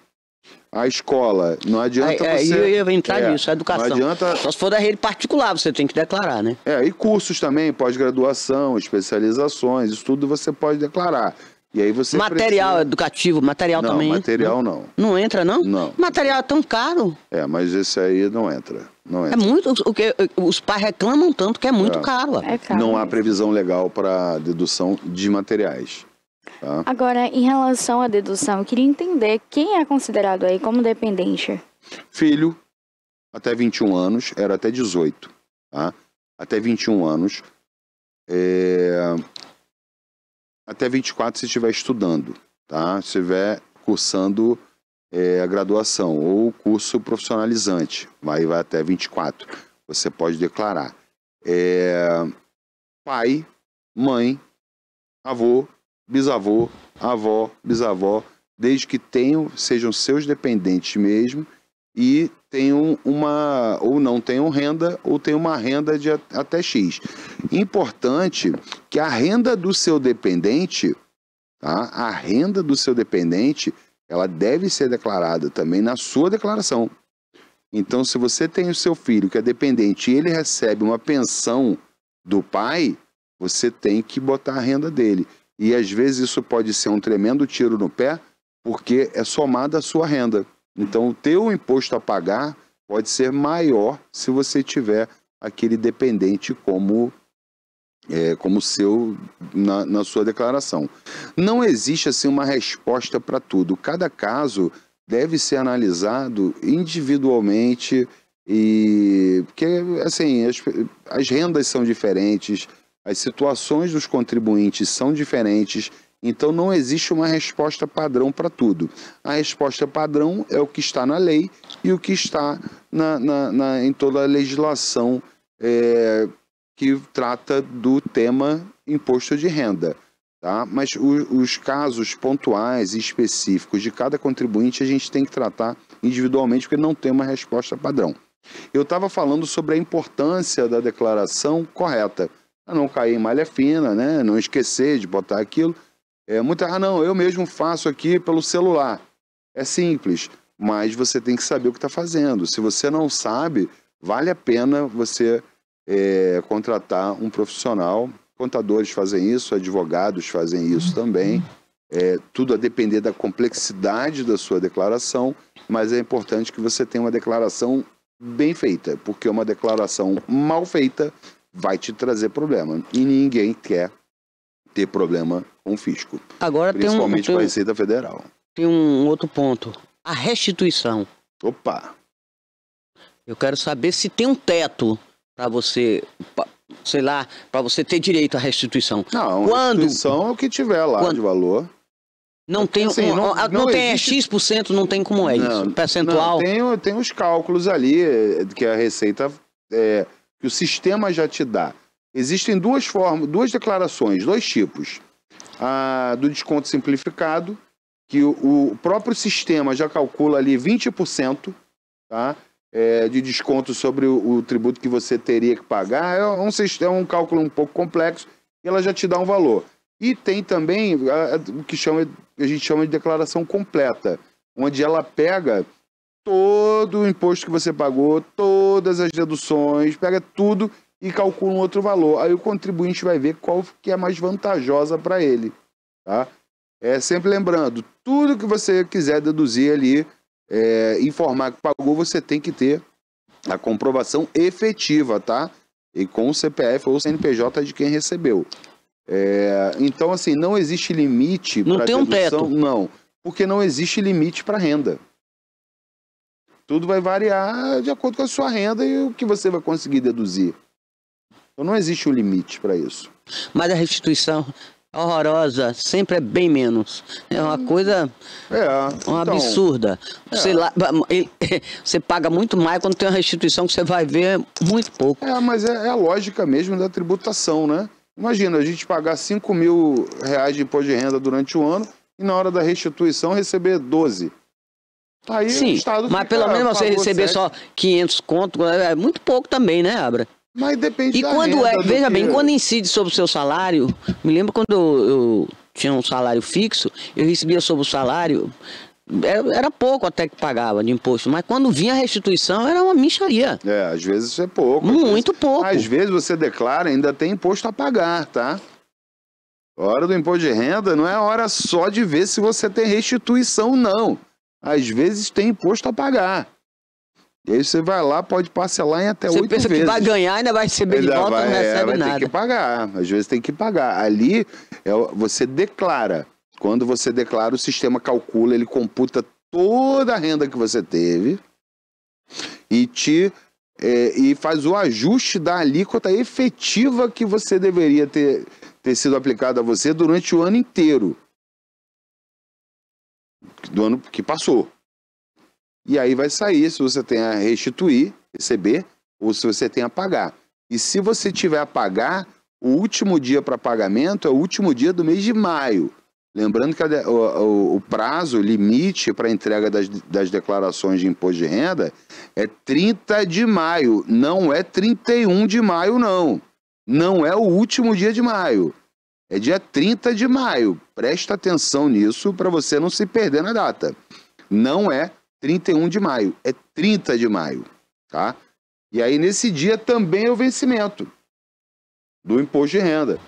A escola, não adianta você... Eu ia entrar nisso, a educação. Não adianta... Só se for da rede particular, você tem que declarar, né? E cursos também, pós-graduação, especializações, isso tudo você pode declarar. E aí você material educativo, material também? Não, material não. Não entra, não? Não. Material é tão caro. Mas esse aí não entra. Não entra. É muito, os pais reclamam tanto que é muito caro. É caro. Não há previsão legal para dedução de materiais. Tá? Agora, em relação à dedução, eu queria entender quem é considerado aí como dependente. Filho, até 21 anos, era até 18. Tá? Até 21 anos. Até 24 se estiver estudando, tá? Se estiver cursando a graduação ou curso profissionalizante, vai até 24. Você pode declarar. Pai, mãe, avô, bisavô, avó, bisavó, desde que sejam seus dependentes mesmo e tenham ou não tenham renda, ou tenham uma renda de até X. Importante que a renda do seu dependente, tá? A renda do seu dependente, ela deve ser declarada também na sua declaração. Então, se você tem o seu filho que é dependente e ele recebe uma pensão do pai, você tem que botar a renda dele. E às vezes isso pode ser um tremendo tiro no pé, porque é somada a sua renda. Então, o teu imposto a pagar pode ser maior se você tiver aquele dependente como como seu na sua declaração. Não existe assim uma resposta para tudo. Cada caso deve ser analisado individualmente e porque assim as rendas são diferentes, as situações dos contribuintes são diferentes. Então não existe uma resposta padrão para tudo. A resposta padrão é o que está na lei e o que está em toda a legislação que trata do tema imposto de renda. Tá? Mas os casos pontuais e específicos de cada contribuinte a gente tem que tratar individualmente porque não tem uma resposta padrão. Eu estava falando sobre a importância da declaração correta, para não cair em malha fina, né? Não esquecer de botar aquilo. Não, eu mesmo faço aqui pelo celular. É simples, mas você tem que saber o que está fazendo. Se você não sabe, vale a pena você contratar um profissional. Contadores fazem isso, advogados fazem isso também. Tudo a depender da complexidade da sua declaração, mas é importante que você tenha uma declaração bem feita, porque uma declaração mal feita vai te trazer problema. E ninguém quer ter problema com o fisco. Agora principalmente com a Receita Federal. Tem um outro ponto. A restituição. Opa! Eu quero saber se tem um teto para você, sei lá, para você ter direito à restituição. Não, restituição é o que tiver lá de valor. Não tem, assim, não tem existe... X%, não tem como isso? Percentual? Não, tem os cálculos ali que a Receita, que o sistema já te dá. Existem duas formas, duas declarações, dois tipos. A do desconto simplificado, que o próprio sistema já calcula ali 20%, tá? De desconto sobre o tributo que você teria que pagar. É um cálculo um pouco complexo e ela já te dá um valor. E tem também o que a gente chama de declaração completa, onde ela pega todo o imposto que você pagou, todas as deduções, pega tudo e calcula um outro valor. Aí o contribuinte vai ver qual que é mais vantajosa para ele. Tá? Sempre lembrando, tudo que você quiser deduzir ali, informar que pagou, você tem que ter a comprovação efetiva, tá? E com o CPF ou o CNPJ de quem recebeu. Então, assim, não existe limite para dedução. Não tem um teto? Não, porque não existe limite para renda. Tudo vai variar de acordo com a sua renda e o que você vai conseguir deduzir. Então não existe um limite para isso. Mas a restituição horrorosa sempre é bem menos. É uma coisa absurda. Sei lá, você paga muito mais quando tem uma restituição que você vai ver muito pouco. Mas é a lógica mesmo da tributação, né? Imagina, a gente pagar R$5.000 de imposto de renda durante o ano e na hora da restituição receber 12. Aí sim, o Estado mas pelo menos você receber 7. Só 500 conto, é muito pouco também, né, Abra? Mas depende da quando renda. Veja bem, quando incide sobre o seu salário, me lembro quando eu tinha um salário fixo, eu recebia sobre o salário, era pouco até que pagava de imposto, mas quando vinha a restituição era uma mixaria. Às vezes é pouco. Muito pouco. Às vezes você declara ainda tem imposto a pagar, tá? A hora do imposto de renda não é a hora só de ver se você tem restituição, não. Às vezes tem imposto a pagar. E aí você vai lá, pode parcelar em até 8 vezes. Você pensa que vai ganhar, ainda vai receber de volta, não recebe nada. Vai ter que pagar. Às vezes tem que pagar. Ali, você declara. Quando você declara, o sistema calcula, ele computa toda a renda que você teve e faz o ajuste da alíquota efetiva que você deveria ter sido aplicada a você durante o ano inteiro. Do ano que passou. E aí vai sair se você tem a restituir, receber, ou se você tem a pagar. E se você tiver a pagar, o último dia para pagamento é o último dia do mês de maio. Lembrando que o prazo, o limite para entrega das declarações de imposto de renda é 30 de maio, não é 31 de maio, não. Não é o último dia de maio. É dia 30 de maio. Presta atenção nisso para você não se perder na data. Não é 31 de maio, é 30 de maio, tá? E aí nesse dia também é o vencimento do imposto de renda.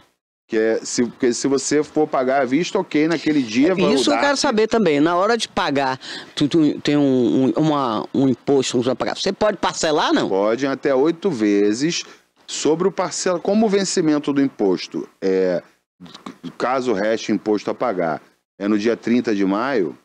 Porque se você for pagar à vista, ok, naquele dia vai isso eu quero saber também. Na hora de pagar, tu tem um imposto que você vai pagar. Você pode parcelar, não? Pode, até 8 vezes. Sobre o parcela, como o vencimento do imposto, caso reste imposto a pagar, é no dia 30 de maio,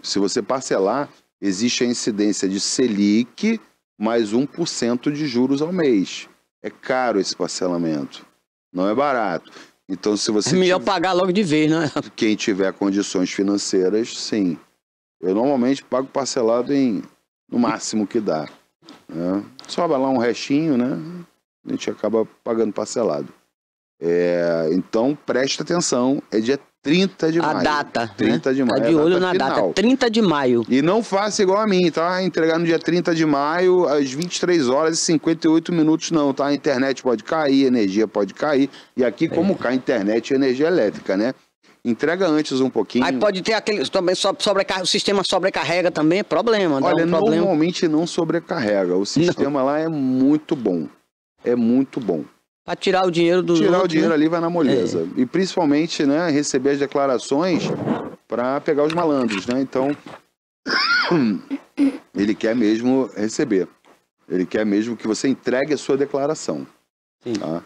se você parcelar, existe a incidência de Selic mais 1% de juros ao mês. É caro esse parcelamento, não é barato. Então, se você é melhor pagar logo de vez, né? Quem tiver condições financeiras, sim. Eu normalmente pago parcelado no máximo que dá. Né? Sobra lá um restinho, né? A gente acaba pagando parcelado. Então, presta atenção, é dia 30 de maio. A data, 30 de maio. Tá de olho na data, 30 de maio. E não faça igual a mim, tá? Entregar no dia 30 de maio, às 23 horas e 58 minutos, não, tá? A internet pode cair, a energia pode cair. E aqui, como cai internet e energia elétrica, né? Entrega antes um pouquinho. Aí pode ter aquele também o sistema sobrecarrega também, problema. Olha, normalmente não sobrecarrega. O sistema lá é muito bom. É muito bom. Para tirar o dinheiro do Tirar o dinheiro ali vai na moleza. E principalmente, né, receber as declarações para pegar os malandros, né? Então, ele quer mesmo receber. Ele quer mesmo que você entregue a sua declaração. Sim. Tá?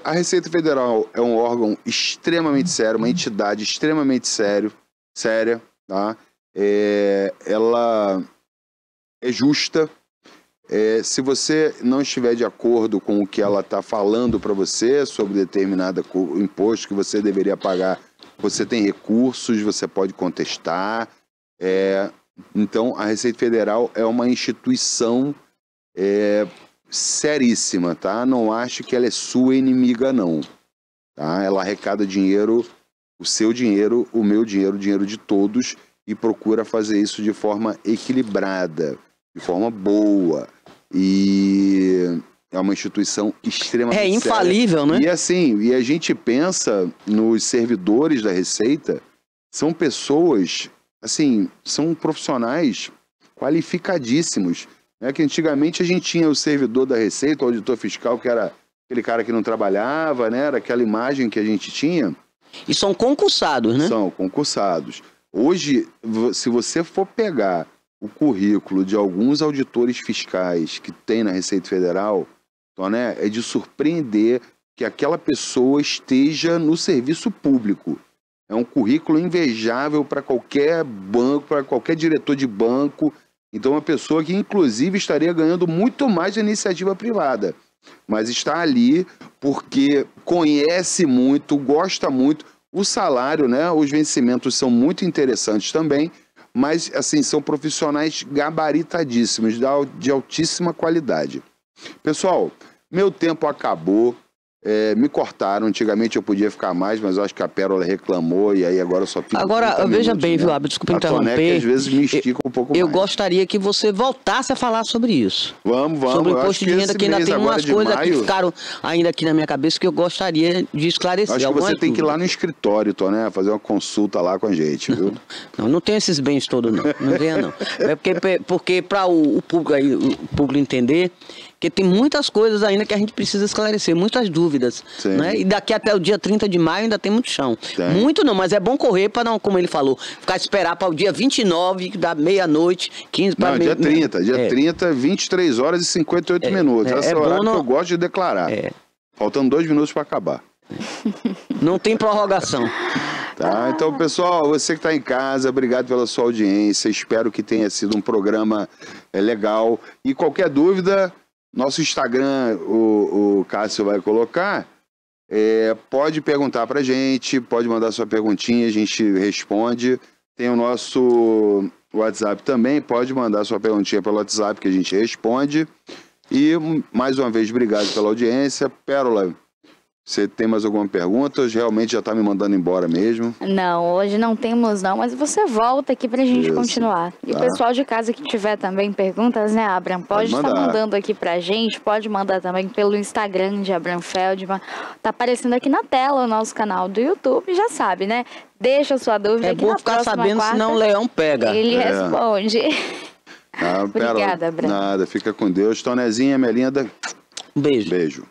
A Receita Federal é um órgão extremamente sério, uma entidade extremamente séria, tá? Ela é justa. Se você não estiver de acordo com o que ela está falando para você sobre determinado imposto que você deveria pagar, você tem recursos, você pode contestar. Então, a Receita Federal é uma instituição seríssima, tá? Não ache que ela é sua inimiga, não. Tá? Ela arrecada dinheiro, o seu dinheiro, o meu dinheiro, o dinheiro de todos, e procura fazer isso de forma equilibrada, de forma boa. E é uma instituição extremamente séria. Infalível, né? E assim, a gente pensa nos servidores da Receita, são pessoas, assim, são profissionais qualificadíssimos. Né? Que antigamente a gente tinha o servidor da Receita, o auditor fiscal, que era aquele cara que não trabalhava, né? Era aquela imagem que a gente tinha. E são concursados, né? São concursados. Hoje, se você for pegar o currículo de alguns auditores fiscais que tem na Receita Federal, então, né, é de surpreender que aquela pessoa esteja no serviço público. É um currículo invejável para qualquer banco, para qualquer diretor de banco. Então, uma pessoa que, inclusive, estaria ganhando muito mais de iniciativa privada. Mas está ali porque conhece muito, gosta muito. O salário, né, os vencimentos são muito interessantes também, mas, assim, são profissionais gabaritadíssimos, de altíssima qualidade. Pessoal, meu tempo acabou. Me cortaram, antigamente eu podia ficar mais, mas eu acho que a Pérola reclamou e aí agora eu só fico... Agora, veja bem, viu, Abel, desculpa interromper. Às vezes me estica um pouco mais. Eu gostaria que você voltasse a falar sobre isso. Vamos. Sobre o imposto de renda, que ainda tem umas coisas que ficaram ainda aqui na minha cabeça que eu gostaria de esclarecer. Acho que você tem que ir lá no escritório, Toné, fazer uma consulta lá com a gente, viu? Não tem esses bens todos, não. Não venha, não. É porque para o público aí, o público entender... Porque tem muitas coisas ainda que a gente precisa esclarecer, muitas dúvidas. Né? E daqui até o dia 30 de maio ainda tem muito chão. Muito não, mas é bom correr para não, como ele falou, ficar esperar para o dia 29, da meia-noite, 15 para meia... Dia 30, 23 horas e 58 minutos. Esse é o horário que eu gosto de declarar. Faltando 2 minutos para acabar. Não tem prorrogação. Tá, então, pessoal, você que está em casa, obrigado pela sua audiência. Espero que tenha sido um programa legal. E qualquer dúvida... Nosso Instagram, o Cássio vai colocar, pode perguntar pra gente, pode mandar sua perguntinha, a gente responde. Tem o nosso WhatsApp também, pode mandar sua perguntinha pelo WhatsApp que a gente responde. E, mais uma vez, obrigado pela audiência. Pérola, você tem mais alguma pergunta? Hoje realmente já está me mandando embora mesmo? Não, hoje não temos não, mas você volta aqui pra gente continuar. E o pessoal de casa que tiver também perguntas, né, Abraham? Pode estar mandando aqui pra gente, pode mandar também pelo Instagram de Abraham Feldman. Tá aparecendo aqui na tela o nosso canal do YouTube, já sabe, né? Deixa a sua dúvida aqui na próxima quarta. É bom ficar sabendo, senão o leão pega. Ele responde. Obrigada, Abraham. Nada, fica com Deus. Tonezinha, minha linda. Um beijo. Beijo.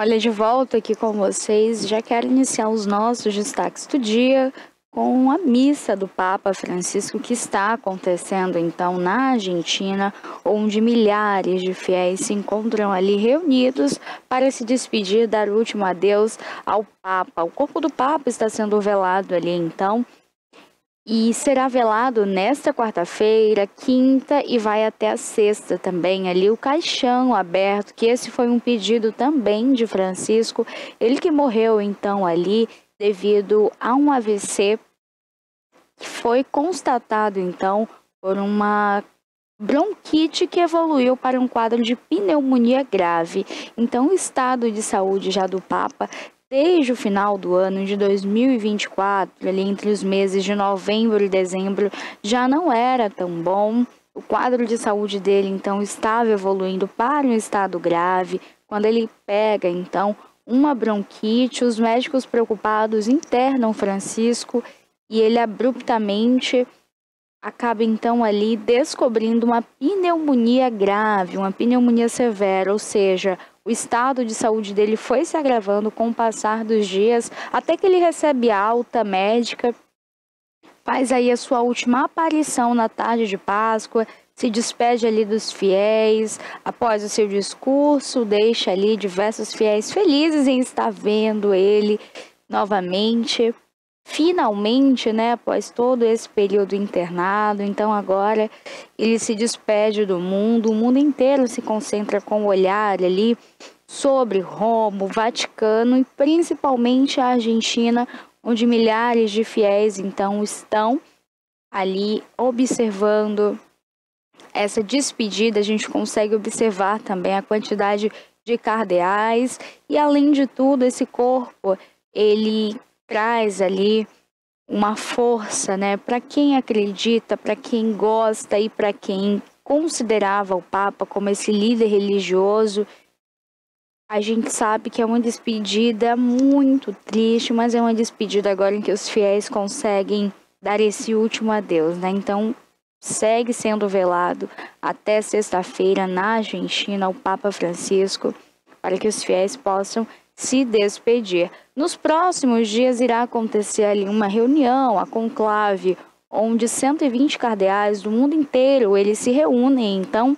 Olha, de volta aqui com vocês, já quero iniciar os nossos destaques do dia com a missa do Papa Francisco que está acontecendo então na Argentina, onde milhares de fiéis se encontram ali reunidos para se despedir, dar o último adeus ao Papa. O corpo do Papa está sendo velado ali então, e será velado nesta quarta-feira, quinta e vai até a sexta também ali o caixão aberto, que esse foi um pedido também de Francisco, ele que morreu então ali devido a um AVC que foi constatado então por uma bronquite que evoluiu para um quadro de pneumonia grave. Então o estado de saúde já do Papa desde o final do ano de 2024, ali entre os meses de novembro e dezembro, já não era tão bom. O quadro de saúde dele, então, estava evoluindo para um estado grave. Quando ele pega, então, uma bronquite, os médicos preocupados internam Francisco e ele abruptamente acaba, então, ali descobrindo uma pneumonia grave, uma pneumonia severa, ou seja, o estado de saúde dele foi se agravando com o passar dos dias, até que ele recebe alta médica, faz aí a sua última aparição na tarde de Páscoa, se despede ali dos fiéis, após o seu discurso, deixa ali diversos fiéis felizes em estar vendo ele novamente. Finalmente, né, após todo esse período internado, então agora ele se despede do mundo, o mundo inteiro se concentra com o olhar ali sobre Roma, o Vaticano e principalmente a Argentina, onde milhares de fiéis então estão ali observando essa despedida. A gente consegue observar também a quantidade de cardeais e, além de tudo, esse corpo, ele traz ali uma força, né, para quem acredita, para quem gosta e para quem considerava o Papa como esse líder religioso. A gente sabe que é uma despedida muito triste, mas é uma despedida agora em que os fiéis conseguem dar esse último adeus, né? Então, segue sendo velado até sexta-feira na Argentina o Papa Francisco, para que os fiéis possam se despedir. Nos próximos dias irá acontecer ali uma reunião, a conclave, onde 120 cardeais do mundo inteiro eles se reúnem, então,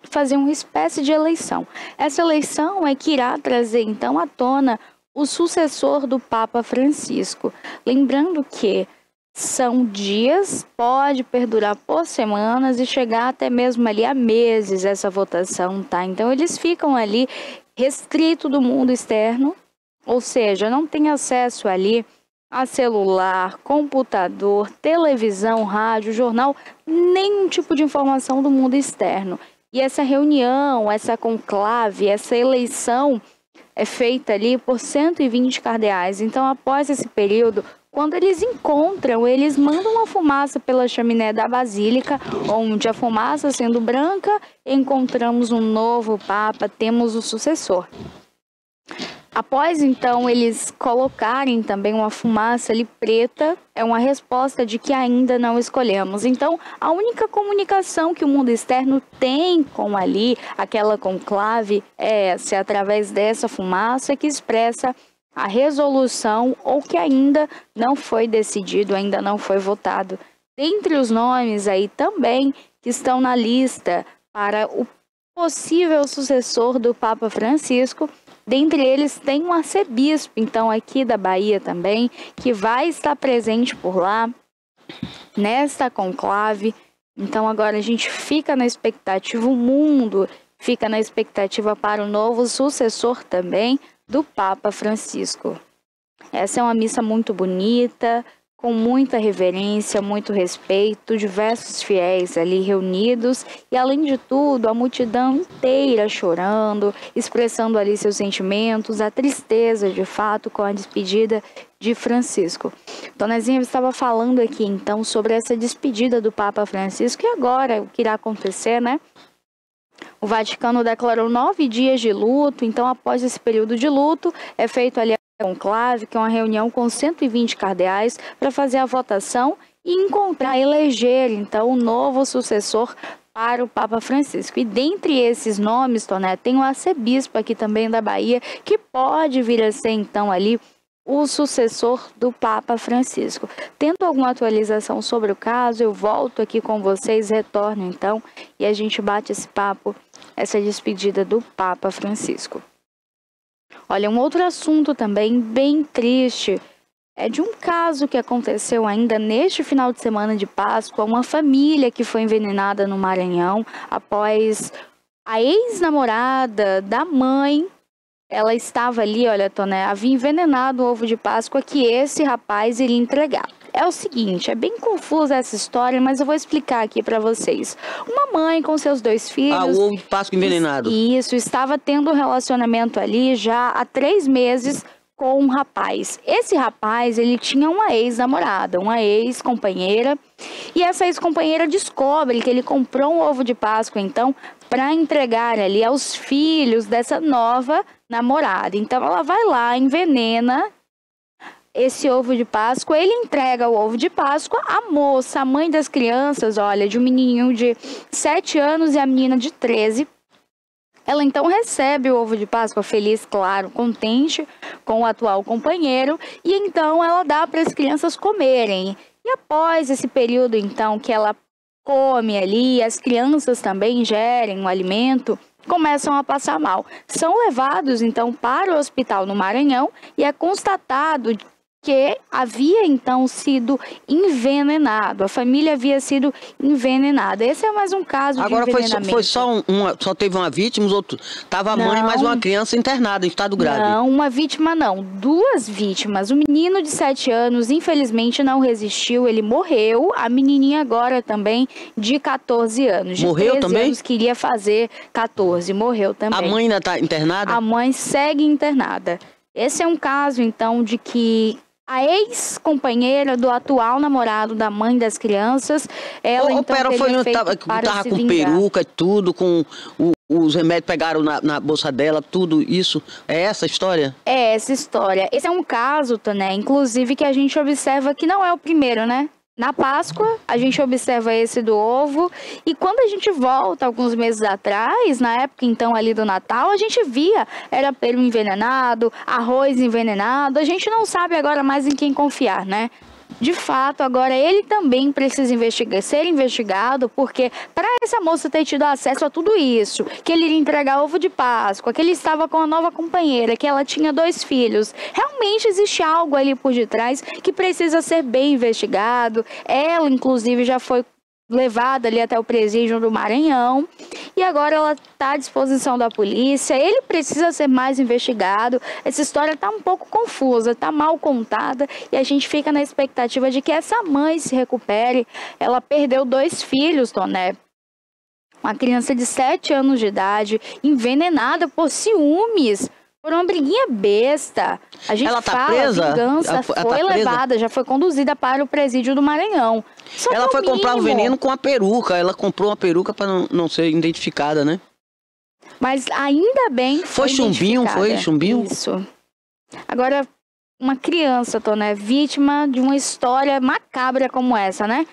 fazer uma espécie de eleição. Essa eleição é que irá trazer então à tona o sucessor do Papa Francisco. Lembrando que são dias, pode perdurar por semanas e chegar até mesmo ali a meses essa votação, tá? Então eles ficam ali restrito do mundo externo, ou seja, não tem acesso ali a celular, computador, televisão, rádio, jornal, nenhum tipo de informação do mundo externo. E essa reunião, essa conclave, essa eleição é feita ali por 120 cardeais. Então, após esse período, quando eles encontram, eles mandam uma fumaça pela chaminé da Basílica, onde a fumaça sendo branca, encontramos um novo Papa, temos o sucessor. Após, então, eles colocarem também uma fumaça ali preta, é uma resposta de que ainda não escolhemos. Então, a única comunicação que o mundo externo tem com ali, aquela conclave, é essa, através dessa fumaça que expressa a resolução ou que ainda não foi decidido, ainda não foi votado. Dentre os nomes aí também que estão na lista para o possível sucessor do Papa Francisco, dentre eles tem um arcebispo, então aqui da Bahia também, que vai estar presente por lá, nesta conclave. Então agora a gente fica na expectativa, o mundo fica na expectativa para o novo sucessor também do Papa Francisco. Essa é uma missa muito bonita, com muita reverência, muito respeito, diversos fiéis ali reunidos e, além de tudo, a multidão inteira chorando, expressando ali seus sentimentos, a tristeza de fato com a despedida de Francisco. Dona Zinha estava falando aqui então sobre essa despedida do Papa Francisco e agora o que irá acontecer, né? O Vaticano declarou 9 dias de luto, então após esse período de luto é feito ali a conclave, que é uma reunião com 120 cardeais para fazer a votação e encontrar, eleger então o novo sucessor para o Papa Francisco. E dentre esses nomes, Toné, tem o arcebispo aqui também da Bahia, que pode vir a ser então ali o sucessor do Papa Francisco. Tendo alguma atualização sobre o caso, eu volto aqui com vocês, retorno então, e a gente bate esse papo, essa despedida do Papa Francisco. Olha, um outro assunto também bem triste, é de um caso que aconteceu ainda neste final de semana de Páscoa, uma família que foi envenenada no Maranhão após a ex-namorada da mãe. Ela estava ali, olha, Toné, havia envenenado o ovo de Páscoa que esse rapaz iria entregar. É o seguinte, é bem confusa essa história, mas eu vou explicar aqui para vocês. Uma mãe com seus 2 filhos... Ah, o ovo de Páscoa envenenado. Isso, estava tendo um relacionamento ali já há 3 meses com um rapaz. Esse rapaz, ele tinha uma ex-namorada, uma ex-companheira, e essa ex-companheira descobre que ele comprou um ovo de Páscoa, então, para entregar ali aos filhos dessa nova namorada. Então, ela vai lá, envenena esse ovo de Páscoa, ele entrega o ovo de Páscoa, a moça, a mãe das crianças, olha, de um menininho de 7 anos e a menina de 13, ela então recebe o ovo de Páscoa feliz, claro, contente com o atual companheiro, e então ela dá para as crianças comerem. E após esse período, então, que ela come ali, as crianças também ingerem o alimento, começam a passar mal. São levados, então, para o hospital no Maranhão e é constatado que havia então sido envenenado, a família havia sido envenenada. Esse é mais um caso de envenenamento. Agora foi só só teve uma vítima, os outros tava a mãe mais uma criança internada em estado grave. Não, uma vítima não, 2 vítimas. O menino de 7 anos, infelizmente, não resistiu, ele morreu. A menininha agora também de 14 anos. Morreu também? Anos, queria fazer 14, morreu também. A mãe ainda está internada? A mãe segue internada. Esse é um caso, então, de que a ex-companheira do atual namorado da mãe das crianças, ela então teria feito para se com vingar. Peruca e tudo, com os remédios pegaram na bolsa dela, tudo isso. É essa a história? É essa história. Esse é um caso, Toné, inclusive que a gente observa que não é o primeiro, né? Na Páscoa, a gente observa esse do ovo, e quando a gente volta alguns meses atrás, na época então ali do Natal, a gente via, era peru envenenado, arroz envenenado, a gente não sabe agora mais em quem confiar, né? De fato, agora ele também precisa ser investigado, porque para essa moça ter tido acesso a tudo isso, que ele iria entregar ovo de Páscoa, que ele estava com a nova companheira, que ela tinha 2 filhos, realmente existe algo ali por detrás que precisa ser bem investigado. Ela, inclusive, já foi levada ali até o presídio do Maranhão e agora ela está à disposição da polícia. Ele precisa ser mais investigado. Essa história está um pouco confusa, está mal contada e a gente fica na expectativa de que essa mãe se recupere. Ela perdeu 2 filhos, Toné. Uma criança de 7 anos de idade envenenada por ciúmes, por uma briguinha besta. A gente ela tá fala, presa? A vingança ela foi tá levada, já foi conduzida para o presídio do Maranhão. Só ela foi comprar o veneno com a peruca. Ela comprou uma peruca para não ser identificada, né? Mas ainda bem foi chumbinho, foi chumbinho? Isso. Agora, uma criança, Toné, vítima de uma história macabra como essa, né?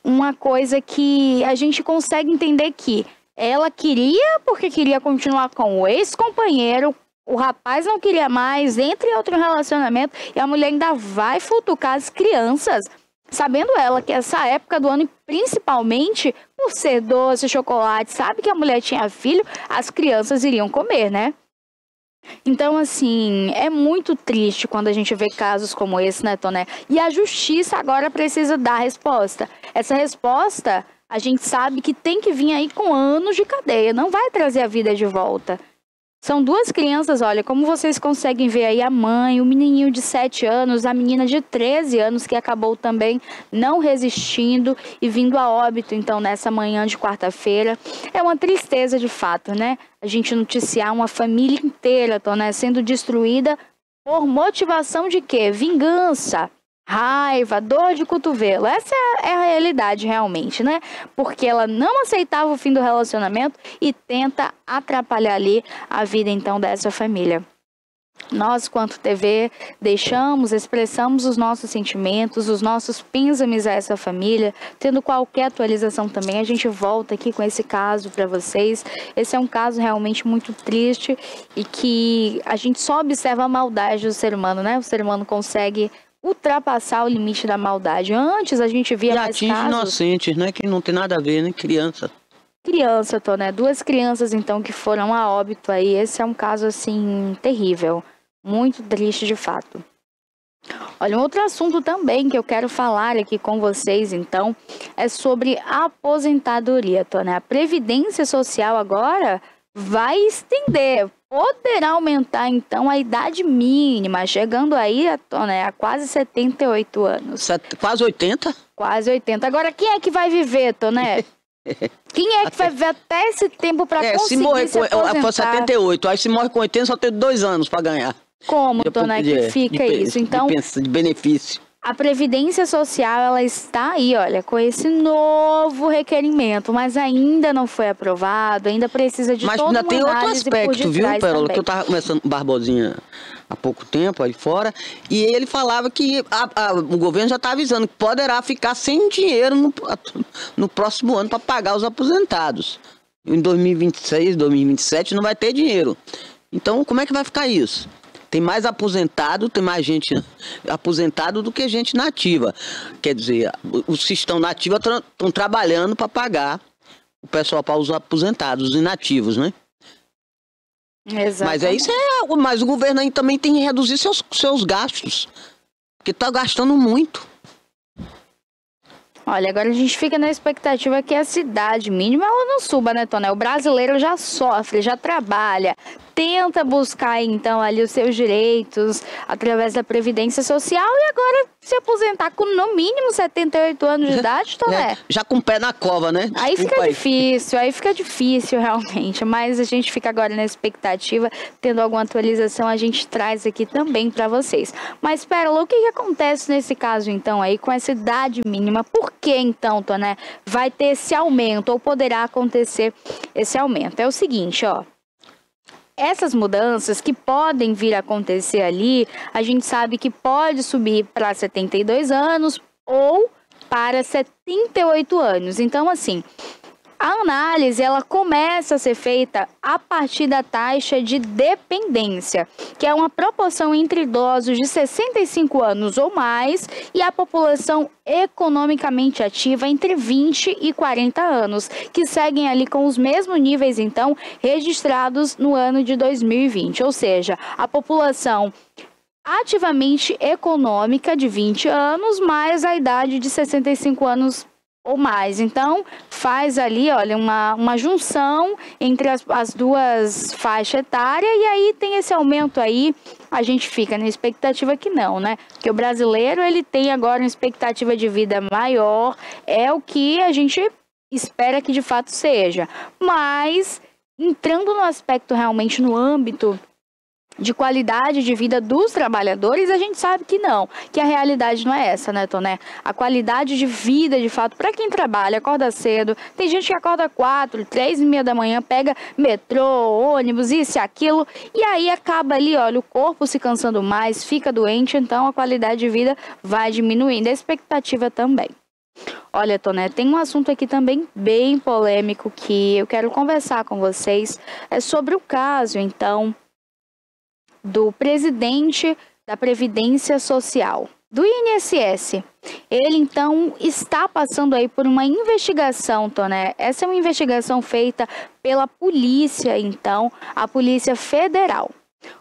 Uma coisa que a gente consegue entender que ela queria porque queria continuar com o ex-companheiro, o rapaz não queria mais, entre outro relacionamento, e a mulher ainda vai futucar as crianças, sabendo ela que essa época do ano, e principalmente por ser doce, chocolate, sabe que a mulher tinha filho, as crianças iriam comer, né? Então, assim, é muito triste quando a gente vê casos como esse, né, Toné? E a justiça agora precisa dar resposta. Essa resposta, a gente sabe que tem que vir aí com anos de cadeia, não vai trazer a vida de volta. São 2 crianças, olha, como vocês conseguem ver aí a mãe, o menininho de 7 anos, a menina de 13 anos que acabou também não resistindo e vindo a óbito, então, nessa manhã de quarta-feira. É uma tristeza de fato, né? A gente noticiar uma família inteira, Toné, sendo destruída por motivação de quê? Vingança. Raiva, dor de cotovelo. Essa é a realidade realmente, né? Porque ela não aceitava o fim do relacionamento e tenta atrapalhar ali a vida então dessa família. Nós, quanto TV, expressamos os nossos sentimentos, os nossos pêsames a essa família. Tendo qualquer atualização também, a gente volta aqui com esse caso para vocês. Esse é um caso realmente muito triste e que a gente só observa a maldade do ser humano, né? O ser humano consegue ultrapassar o limite da maldade. Antes a gente via mais atinge casos... inocentes, né? Que não tem nada a ver, né? Criança, Toné. 2 crianças, então, que foram a óbito aí. Esse é um caso, assim, terrível. Muito triste, de fato. Olha, um outro assunto também que eu quero falar aqui com vocês, então, é sobre a aposentadoria, Toné. A Previdência Social agora vai estender, poderá aumentar, então, a idade mínima, chegando aí, Toné, a quase 78 anos. Quase 80? Quase 80. Agora, quem é que vai viver, Toné? Quem é que vai viver até esse tempo para conseguir se morrer se aposentar? Foi 78, aí se morre com 80 só tem 2 anos para ganhar. Como, Toné, que fica isso? Então, de benefício. A Previdência Social, ela está aí, olha, com esse novo requerimento, mas ainda não foi aprovado, ainda precisa de toda uma análise. Mas ainda tem outro aspecto, viu, Pérola, também. que eu estava conversando com o Barbosinha há pouco tempo aí fora, e ele falava que o governo já está avisando que poderá ficar sem dinheiro no próximo ano para pagar os aposentados. Em 2026, 2027 não vai ter dinheiro. Então, como é que vai ficar isso? Tem mais aposentado, tem mais gente aposentado do que gente nativa. Quer dizer, os que estão nativos estão trabalhando para pagar o pessoal, para os aposentados, os inativos, né? Exatamente. Mas é isso, mas o governo aí também tem que reduzir seus gastos, porque está gastando muito. Olha, agora a gente fica na expectativa que a idade mínima ela não suba, né, Toné? O brasileiro já sofre, já trabalha, tenta buscar, então, ali os seus direitos através da Previdência Social e agora se aposentar com, no mínimo, 78 anos de idade, Toné. Já com o pé na cova, né? Aí fica difícil realmente, mas a gente fica agora na expectativa, tendo alguma atualização a gente traz aqui também para vocês. Mas, Pérola, o que acontece nesse caso, então, aí com essa idade mínima? Por que, então, Toné, vai ter esse aumento ou poderá acontecer esse aumento? É o seguinte, ó. Essas mudanças que podem vir a acontecer ali, a gente sabe que pode subir para 72 anos ou para 78 anos. Então, assim, a análise ela começa a ser feita a partir da taxa de dependência, que é uma proporção entre idosos de 65 anos ou mais e a população economicamente ativa entre 20 e 40 anos, que seguem ali com os mesmos níveis, então, registrados no ano de 2020. Ou seja, a população ativamente econômica de 20 anos, mais a idade de 65 anos ou mais. Então, faz ali, olha, uma junção entre as duas faixas etárias e aí tem esse aumento aí. A gente fica na expectativa que não, né? Porque o brasileiro, ele tem agora uma expectativa de vida maior, é o que a gente espera que de fato seja. Mas, entrando no aspecto realmente no âmbito de qualidade de vida dos trabalhadores, a gente sabe que não, que a realidade não é essa, né, Toné? A qualidade de vida, de fato, para quem trabalha, acorda cedo, tem gente que acorda 4, 3h30 da manhã, pega metrô, ônibus, isso e aquilo, e aí acaba ali, olha, o corpo se cansando mais, fica doente, então a qualidade de vida vai diminuindo, a expectativa também. Olha, Toné, tem um assunto aqui também bem polêmico que eu quero conversar com vocês, é sobre o caso, então, do presidente da Previdência Social, do INSS. Ele, então, está passando aí por uma investigação, Toné. Essa é uma investigação feita pela polícia, então, a Polícia Federal.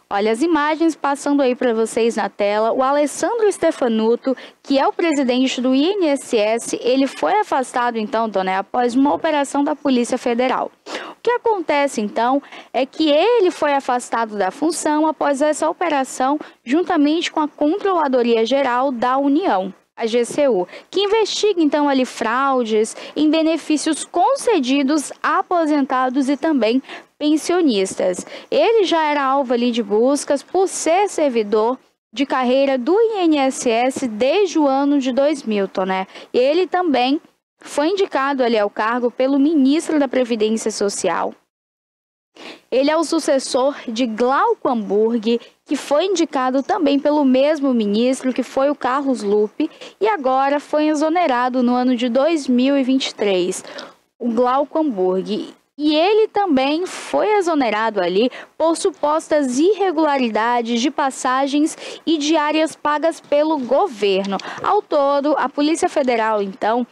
Olha, as imagens passando aí para vocês na tela. O Alessandro Stefanuto, que é o presidente do INSS, ele foi afastado, então, Toné, após uma operação da Polícia Federal. O que acontece, então, é que ele foi afastado da função após essa operação, juntamente com a Controladoria Geral da União, a GCU, que investiga, então, ali fraudes em benefícios concedidos a aposentados e também pensionistas. Ele já era alvo ali de buscas por ser servidor de carreira do INSS desde o ano de 2000, Toné. Ele também foi indicado ali ao cargo pelo ministro da Previdência Social. Ele é o sucessor de Glauco Hamburg, que foi indicado também pelo mesmo ministro, que foi o Carlos Lupe, e agora foi exonerado no ano de 2023, o Glauco Hamburg. E ele também foi exonerado ali por supostas irregularidades de passagens e diárias pagas pelo governo. Ao todo, a Polícia Federal, então,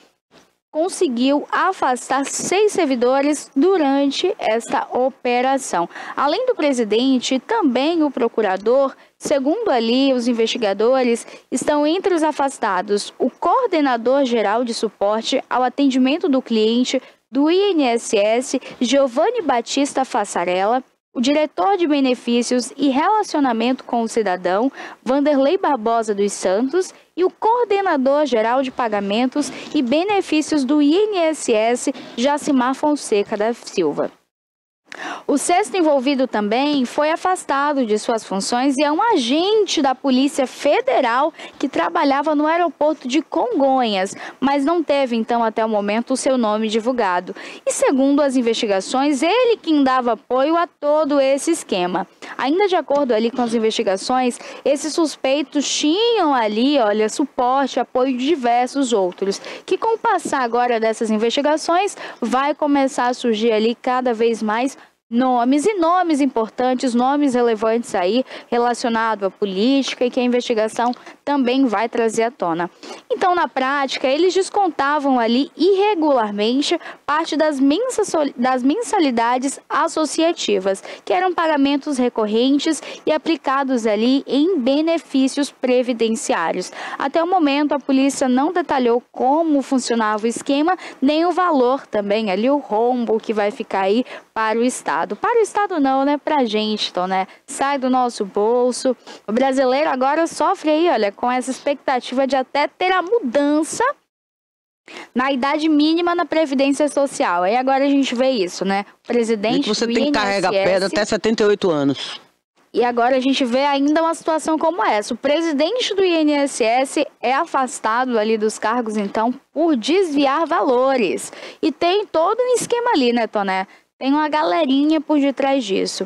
conseguiu afastar 6 servidores durante esta operação. Além do presidente, também o procurador, segundo ali os investigadores, estão entre os afastados o coordenador geral de suporte ao atendimento do cliente do INSS, Giovanni Batista Fassarella, o diretor de benefícios e relacionamento com o cidadão, Vanderlei Barbosa dos Santos, e o coordenador geral de pagamentos e benefícios do INSS, Jacimar Fonseca da Silva. O 6º envolvido também foi afastado de suas funções e é um agente da Polícia Federal que trabalhava no aeroporto de Congonhas, mas não teve, então, até o momento, o seu nome divulgado. E segundo as investigações, ele quem dava apoio a todo esse esquema. Ainda de acordo ali com as investigações, esses suspeitos tinham ali, olha, suporte, apoio de diversos outros, que com o passar agora dessas investigações, vai começar a surgir ali cada vez mais nomes e nomes importantes, nomes relevantes aí relacionados à política e que a investigação também vai trazer à tona. Então, na prática, eles descontavam ali irregularmente parte das mensalidades associativas, que eram pagamentos recorrentes e aplicados ali em benefícios previdenciários. Até o momento, a polícia não detalhou como funcionava o esquema, nem o valor também ali, o rombo que vai ficar aí para o Estado. Para o Estado não, né? Para a gente, então, né? Sai do nosso bolso. O brasileiro agora sofre aí, olha, com essa expectativa de até ter a mudança na idade mínima na Previdência Social. Aí agora a gente vê isso, né? O presidente você do tem que carregar pedra até 78 anos. E agora a gente vê ainda uma situação como essa. O presidente do INSS é afastado ali dos cargos, então, por desviar valores. E tem todo um esquema ali, né, Toné? Tem uma galerinha por detrás disso.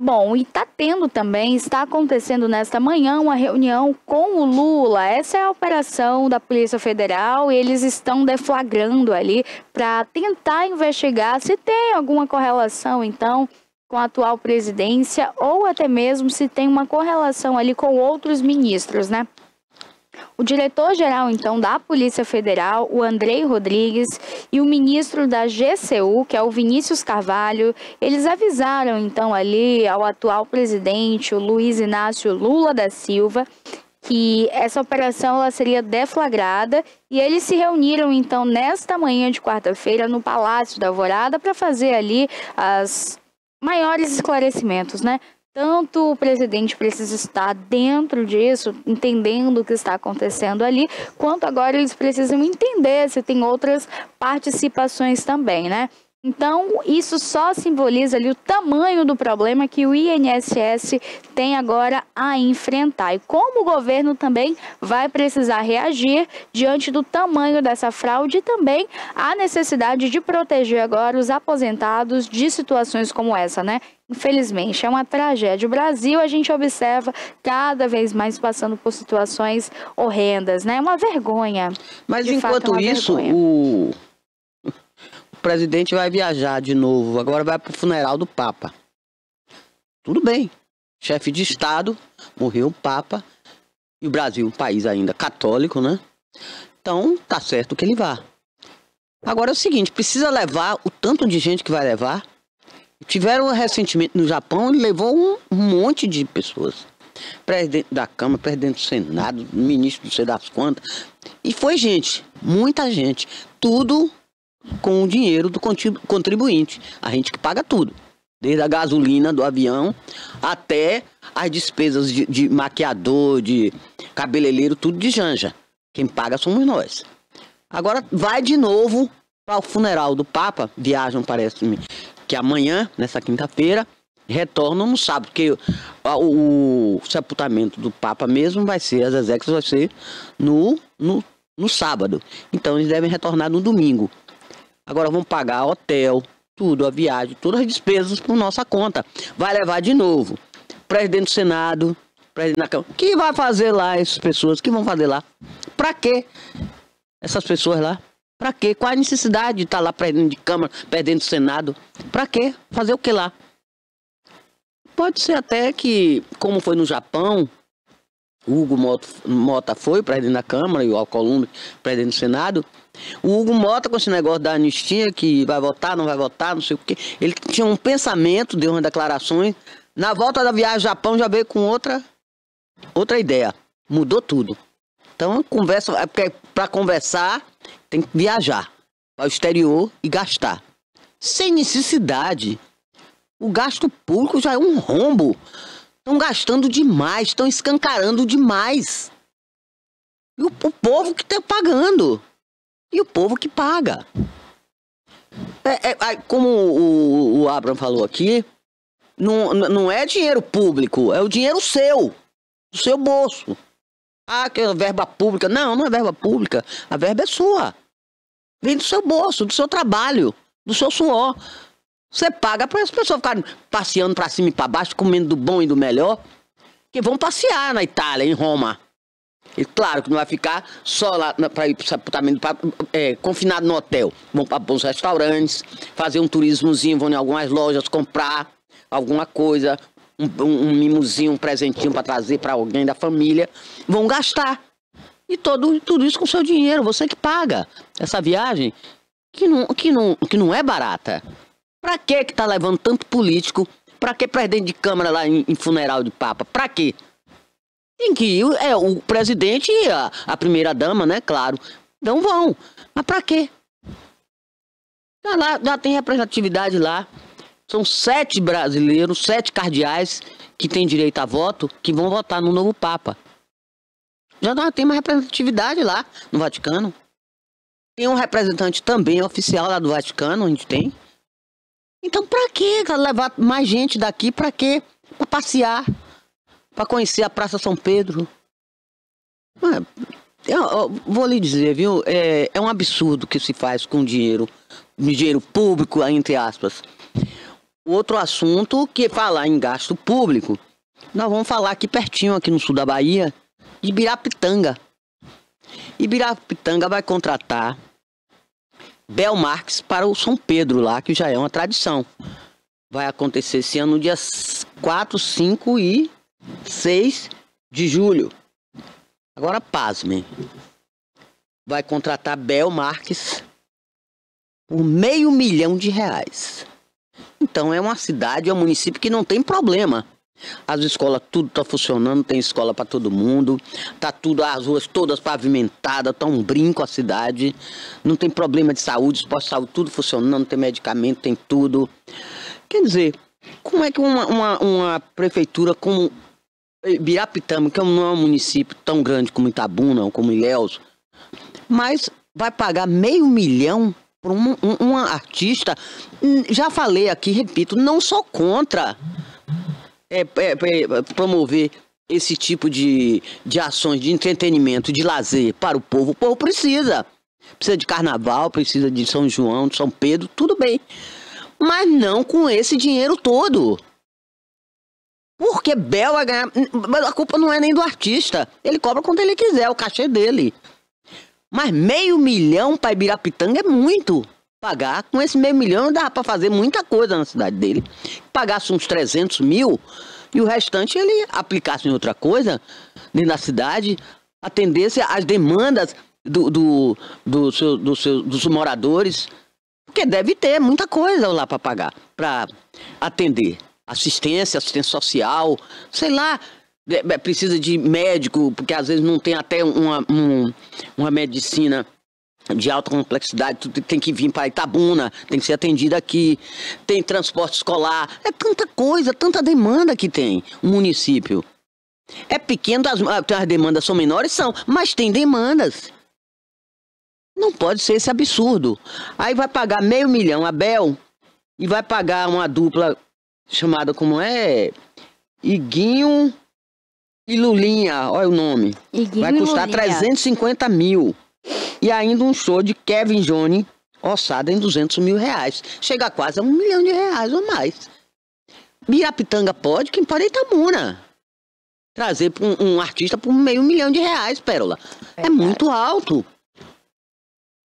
Bom, e está acontecendo nesta manhã uma reunião com o Lula. Essa é a operação da Polícia Federal e eles estão deflagrando ali para tentar investigar se tem alguma correlação, então, com a atual presidência ou até mesmo se tem uma correlação ali com outros ministros, né? O diretor-geral, então, da Polícia Federal, o Andrei Rodrigues, e o ministro da GCU, que é o Vinícius Carvalho, eles avisaram, então, ali ao atual presidente, o Luiz Inácio Lula da Silva, que essa operação ela seria deflagrada e eles se reuniram, então, nesta manhã de quarta-feira no Palácio da Alvorada para fazer ali as maiores esclarecimentos, né? Tanto o presidente precisa estar dentro disso, entendendo o que está acontecendo ali, quanto agora eles precisam entender se tem outras participações também, né? Então, isso só simboliza ali o tamanho do problema que o INSS tem agora a enfrentar. E como o governo também vai precisar reagir diante do tamanho dessa fraude e também a necessidade de proteger agora os aposentados de situações como essa, né? Infelizmente, é uma tragédia. O Brasil, a gente observa cada vez mais passando por situações horrendas, né? É uma vergonha. Mas enquanto isso, o presidente vai viajar de novo, agora vai para o funeral do Papa. Tudo bem, chefe de Estado, morreu o Papa, e o Brasil, um país ainda católico, né? Então, tá certo que ele vá. Agora é o seguinte, precisa levar o tanto de gente que vai levar. Tiveram recentemente no Japão, ele levou um monte de pessoas. Presidente da Câmara, presidente do Senado, ministro não sei das quantas. E foi gente, muita gente. Tudo com o dinheiro do contribuinte. A gente que paga tudo. Desde a gasolina do avião até as despesas de maquiador, de cabeleireiro, tudo de Janja. Quem paga somos nós. Agora vai de novo para o funeral do Papa. Viajam, parece-me, que amanhã, nessa quinta-feira, retornam no sábado. Porque o sepultamento do Papa mesmo vai ser, as exéquias vai ser no sábado. Então eles devem retornar no domingo. Agora vão pagar hotel, tudo, a viagem, todas as despesas por nossa conta. Vai levar de novo. presidente do Senado, presidente da Câmara. O que vai fazer lá essas pessoas? O que vão fazer lá? Pra quê? Essas pessoas lá? Pra quê? Qual a necessidade de estar lá presidente de Câmara, presidente do Senado? Pra quê? Fazer o que lá? Pode ser até que, como foi no Japão, o Hugo Mota foi presidente da Câmara e o Alcolumbre presidente do Senado. O Hugo Mota, com esse negócio da anistia, que vai votar, não vai votar, não sei o quê, ele tinha um pensamento, deu umas declarações. Na volta da viagem ao Japão já veio com outra ideia. Mudou tudo. Então, para conversar, tem que viajar para o exterior e gastar. Sem necessidade. O gasto público já é um rombo. Estão gastando demais, estão escancarando demais. E o povo que está pagando. E o povo que paga. Como o Abraham falou aqui, não é dinheiro público, é o dinheiro seu, do seu bolso. Ah, que é verba pública. Não é verba pública. A verba é sua. Vem do seu bolso, do seu trabalho, do seu suor. Você paga para as pessoas ficarem passeando para cima e para baixo, comendo do bom e do melhor, que vão passear na Itália, em Roma. E claro que não vai ficar só lá para ir confinado no hotel. Vão para bons restaurantes, fazer um turismozinho, vão em algumas lojas comprar alguma coisa, um mimozinho, um presentinho para trazer para alguém da família. Vão gastar. E tudo isso com seu dinheiro, você que paga essa viagem, que não é barata. Pra que tá levando tanto político? Pra que presidente de Câmara lá em funeral de Papa? Pra quê? Tem que ir o presidente e a primeira-dama, né? Claro. Não vão. Mas pra quê? Já tem representatividade lá. São 7 brasileiros, 7 cardeais que têm direito a voto, que vão votar no novo Papa. Já tem uma representatividade lá no Vaticano. Tem um representante também oficial lá do Vaticano, a gente tem. Então, pra quê? Levar mais gente daqui, pra quê? Pra passear, pra conhecer a Praça São Pedro. Eu vou lhe dizer, viu? É um absurdo que se faz com dinheiro público, entre aspas. Outro assunto que falar em gasto público, nós vamos falar aqui pertinho, aqui no sul da Bahia, de Ibirapitanga. Ibirapitanga vai contratar Bel Marques para o São Pedro lá, que já é uma tradição. Vai acontecer esse ano, dias 4, 5 e 6 de julho. Agora, pasmem. Vai contratar Bel Marques por R$500 milhão. Então, é uma cidade, é um município que não tem problema. As escolas, tudo tá funcionando, tem escola para todo mundo, tá tudo, as ruas todas pavimentadas, tá um brinco a cidade, não tem problema de saúde, esporte de saúde, tudo funcionando, tem medicamento, tem tudo. Quer dizer, como é que uma prefeitura como Ibirapitanga, que não é um município tão grande como Itabuna ou como Ilhéus, mas vai pagar R$500 milhão para uma artista? Já falei aqui, repito, não sou contra promover esse tipo de ações de entretenimento, de lazer para o povo. O povo precisa de carnaval, precisa de São João, de São Pedro, tudo bem, mas não com esse dinheiro todo. Porque Bel vai ganhar, a culpa não é nem do artista, ele cobra quando ele quiser, o cachê dele. Mas R$500 milhão para Ibirapitanga é muito. Pagar com esse R$500 milhão dá para fazer muita coisa na cidade dele. Pagasse uns 300 mil e o restante ele aplicasse em outra coisa dentro da cidade, atendesse às demandas dos moradores, porque deve ter muita coisa lá para pagar, para atender. Assistência social, sei lá, precisa de médico, porque às vezes não tem até uma medicina de alta complexidade, tu tem que vir para Itabuna, tem que ser atendido aqui, tem transporte escolar, é tanta coisa, tanta demanda que tem o município. É pequeno, as demandas são menores, mas tem demandas. Não pode ser esse absurdo. Aí vai pagar R$500 milhão a Bel e vai pagar uma dupla chamada como Iguinho e Lulinha, olha o nome. Iguinho vai custar R$350 mil. E ainda um show de Kevin Johnny, orçado em R$200 mil. Chega quase a R$1 milhão ou mais. Birapitanga pode, quem pode é Itabuna. Trazer um artista por R$500 mil, Pérola. É muito alto.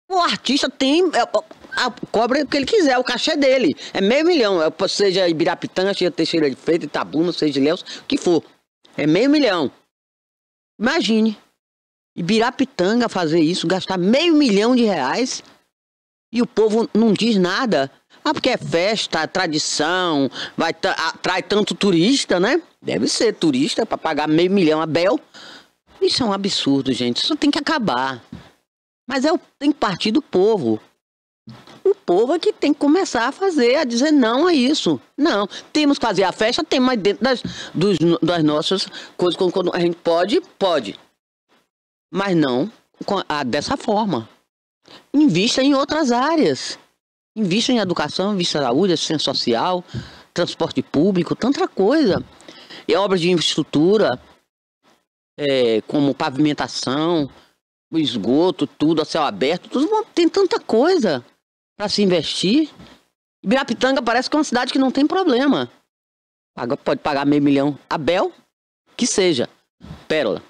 O artista tem... cobra o que ele quiser, o cachê dele. É R$500 mil. Seja Ibirapitanga, seja Teixeira de Freitas, Itabuna, seja Ilhéus, o que for. É R$500 mil. Imagine. Ibirapitanga fazer isso, gastar R$500 mil e o povo não diz nada. Porque é festa, tradição, atrai tanto turista, né? Deve ser turista para pagar R$500 mil a Bel. Isso é um absurdo, gente. Isso tem que acabar. Mas tem que partir do povo. O povo é que tem que começar a dizer não a isso. Não, temos que fazer a festa, tem mais dentro das nossas coisas, quando a gente pode. Mas não dessa forma. Invista em outras áreas. Invista em educação, invista em saúde, assistência social, transporte público, tanta coisa. E obras de infraestrutura, como pavimentação, o esgoto, tudo a céu aberto, tudo, tem tanta coisa para se investir. Ibirapitanga parece que é uma cidade que não tem problema. Pode pagar R$500 mil a Bel, que seja. Pérola.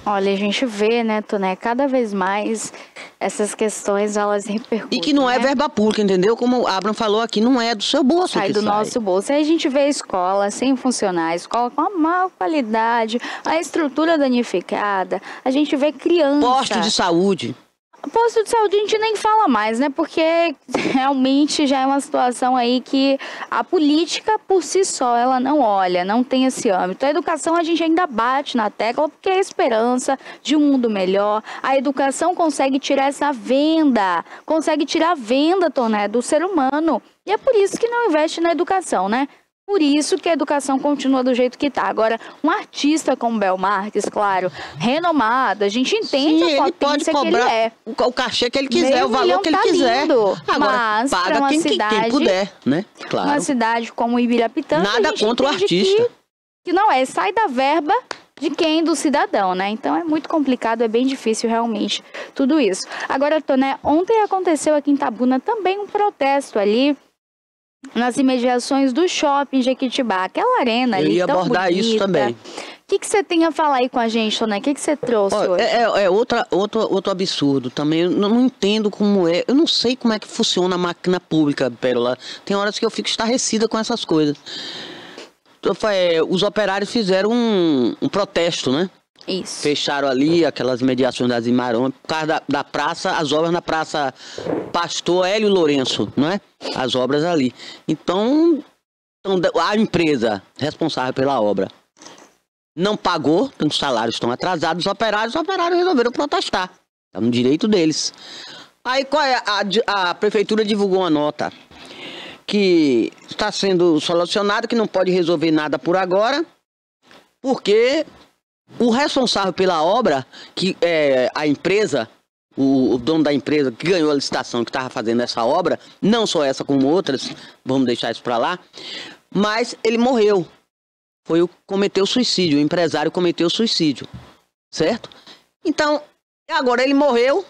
Olha, a gente vê, né, Toné, cada vez mais essas questões, elas repercutem. E que não é verba pública, entendeu? Como o Abraham falou aqui, não é do seu bolso. Sai do nosso bolso. Aí a gente vê a escola sem funcionar, a escola com uma má qualidade, a estrutura danificada, a gente vê criança... Posto de saúde. Posto de saúde a gente nem fala mais, né? Porque realmente já é uma situação aí que a política por si só, ela não olha, não tem esse âmbito. A educação a gente ainda bate na tecla porque é a esperança de um mundo melhor. A educação consegue tirar essa venda, consegue tirar a venda, Toné, do ser humano. E é por isso que não investe na educação, né? Por isso que a educação continua do jeito que está. Agora, um artista como Bel Marques, claro, renomado, a gente entende a potência que ele é. O cachê que ele quiser, o valor que ele quiser. Lindo, agora, mas paga uma quem puder, né? Claro. Uma cidade como Ibirapitanga, nada contra o artista. Que não é, sai da verba de quem? Do cidadão, né? Então é muito complicado, é bem difícil realmente tudo isso. Agora, Toné, ontem aconteceu aqui em Itabuna também um protesto ali, nas imediações do shopping Jequitibá, aquela arena ali. Eu ia abordar bonita. isso também. O que você tem a falar aí com a gente, Toné? O que você trouxe hoje? Outro absurdo também. Eu não entendo como é. Eu não sei como é que funciona a máquina pública, Pérola. Tem horas que eu fico estarrecida com essas coisas. Os operários fizeram um protesto, né? Isso. Fecharam ali aquelas mediações das Imarões, por causa da praça, as obras na praça Pastor Hélio Lourenço, não é? As obras ali. Então, a empresa responsável pela obra não pagou, os salários estão atrasados, os operários resolveram protestar. Está no direito deles. Aí qual é? A prefeitura divulgou uma nota que está sendo solucionada, que não pode resolver nada por agora, porque o responsável pela obra, que é a empresa, o dono da empresa que ganhou a licitação, que estava fazendo essa obra, não só essa como outras, vamos deixar isso para lá, mas ele morreu. Cometeu suicídio, o empresário cometeu suicídio, certo? Então, agora ele morreu,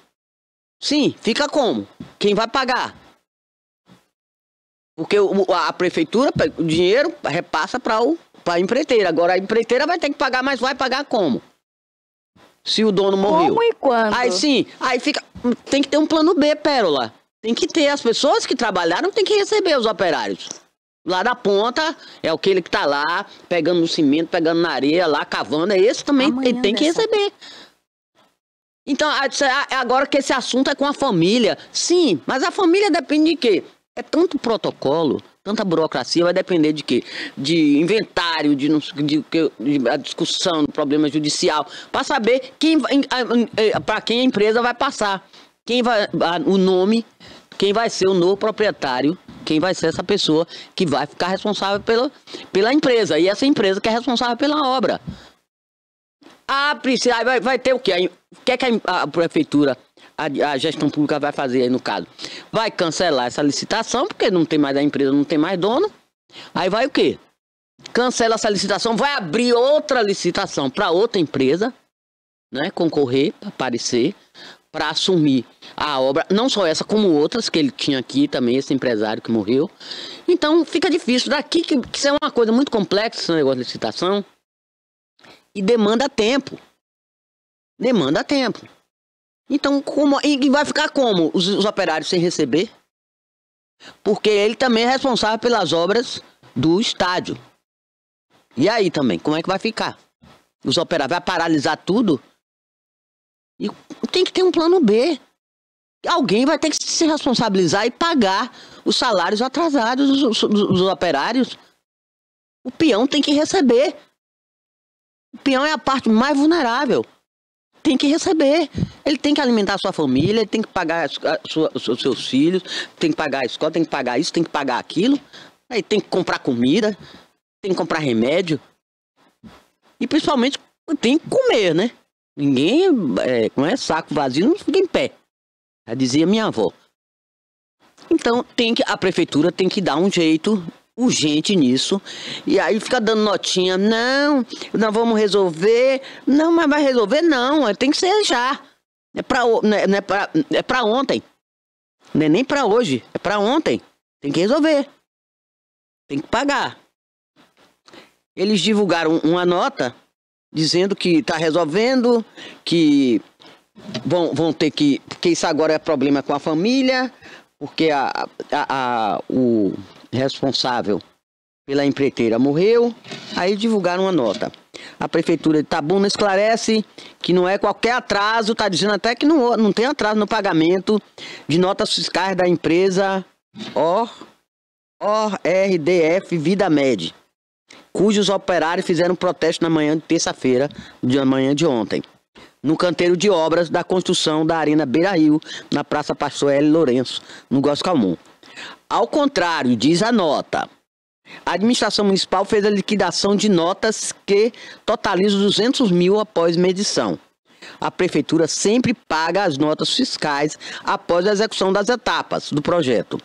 sim, fica como? Quem vai pagar? Porque a prefeitura, o dinheiro repassa para a empreiteira. Agora a empreiteira vai ter que pagar, mas vai pagar como? Se o dono morreu. Como e quando? Aí sim, tem que ter um plano B, Pérola. Tem que ter, as pessoas que trabalharam tem que receber os operários. Lá da ponta, é aquele que tá lá, pegando no cimento, pegando na areia, lá cavando, esse também tem que receber. Então, agora que esse assunto é com a família, sim, mas a família depende de quê? É tanto protocolo, tanta burocracia, vai depender de quê? De inventário, de a discussão do problema judicial, para saber para quem a empresa vai passar, o nome, quem vai ser o novo proprietário, quem vai ser essa pessoa que vai ficar responsável pela empresa, e essa empresa que é responsável pela obra. Vai ter o quê? O que é que a prefeitura, a gestão pública vai fazer aí no caso? Vai cancelar essa licitação, porque não tem mais a empresa, não tem mais dono. Aí vai o quê? Cancela essa licitação, vai abrir outra licitação para outra empresa, né? Concorrer, aparecer, para assumir a obra, não só essa, como outras que ele tinha aqui também, esse empresário que morreu. Então fica difícil. Daqui que isso é uma coisa muito complexa, esse negócio de licitação, e demanda tempo. Demanda tempo. Então, e vai ficar como? Os operários sem receber? Porque ele também é responsável pelas obras do estádio. E aí também, como é que vai ficar? Os operários vai paralisar tudo? E tem que ter um plano B. Alguém vai ter que se responsabilizar e pagar os salários atrasados dos operários. O peão tem que receber. O peão é a parte mais vulnerável. Tem que receber. Ele tem que alimentar a sua família, ele tem que pagar os seus filhos, tem que pagar a escola, tem que pagar isso, tem que pagar aquilo. Aí tem que comprar comida, tem que comprar remédio. E principalmente tem que comer, né? Ninguém, como é saco vazio, não fica em pé. Já dizia minha avó. Então a prefeitura tem que dar um jeito urgente nisso. E aí fica dando notinha. Não, nós vamos resolver. Não, mas vai resolver não. Tem que ser já. É pra ontem. Não é nem pra hoje. É pra ontem. Tem que resolver. Tem que pagar. Eles divulgaram uma nota dizendo que está resolvendo, que vão ter que... Porque isso agora é problema com a família, porque o responsável pela empreiteira morreu, aí divulgaram uma nota. A prefeitura de Itabuna esclarece que não é qualquer atraso, está dizendo até que não tem atraso no pagamento de notas fiscais da empresa ORDF Vida Med, cujos operários fizeram protesto na manhã de terça-feira, na manhã de ontem, no canteiro de obras da construção da Arena Beira Rio, na Praça Pastor L. Lourenço, no Góis Calmon. Ao contrário, diz a nota, a administração municipal fez a liquidação de notas que totalizam 200 mil após medição. A prefeitura sempre paga as notas fiscais após a execução das etapas do projeto,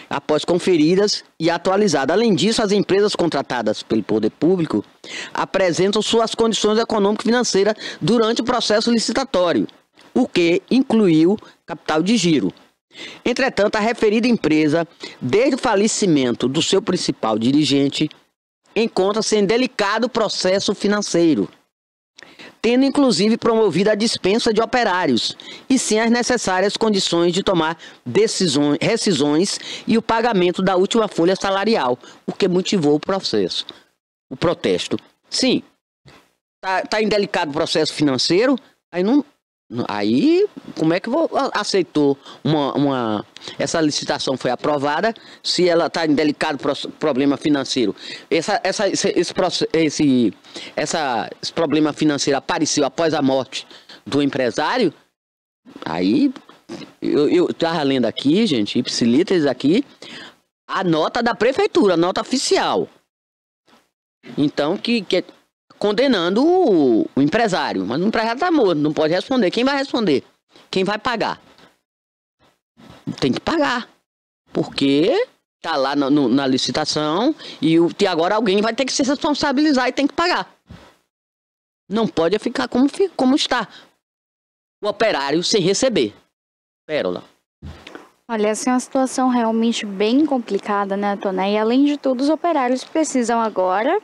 após conferidas e atualizadas. Além disso, as empresas contratadas pelo poder público apresentam suas condições econômico-financeiras durante o processo licitatório, o que incluiu capital de giro. Entretanto, a referida empresa, desde o falecimento do seu principal dirigente, encontra-se em delicado processo financeiro, tendo inclusive promovido a dispensa de operários e sem as necessárias condições de tomar rescisões e o pagamento da última folha salarial, o que motivou o protesto. Sim, tá em delicado processo financeiro, aí como é que aceitou essa licitação foi aprovada se ela está em delicado problema financeiro? Esse problema financeiro apareceu após a morte do empresário? Aí eu estava lendo aqui, gente, ipsiliters aqui, a nota da prefeitura, a nota oficial. Então que condenando o empresário, mas o empresário está morto, não pode responder. Quem vai responder? Quem vai pagar? Tem que pagar, porque está lá na licitação e agora alguém vai ter que se responsabilizar e tem que pagar. Não pode ficar como está. O operário sem receber. Pérola. Olha, essa é uma situação realmente bem complicada, né, Toné? E além de tudo, os operários precisam agora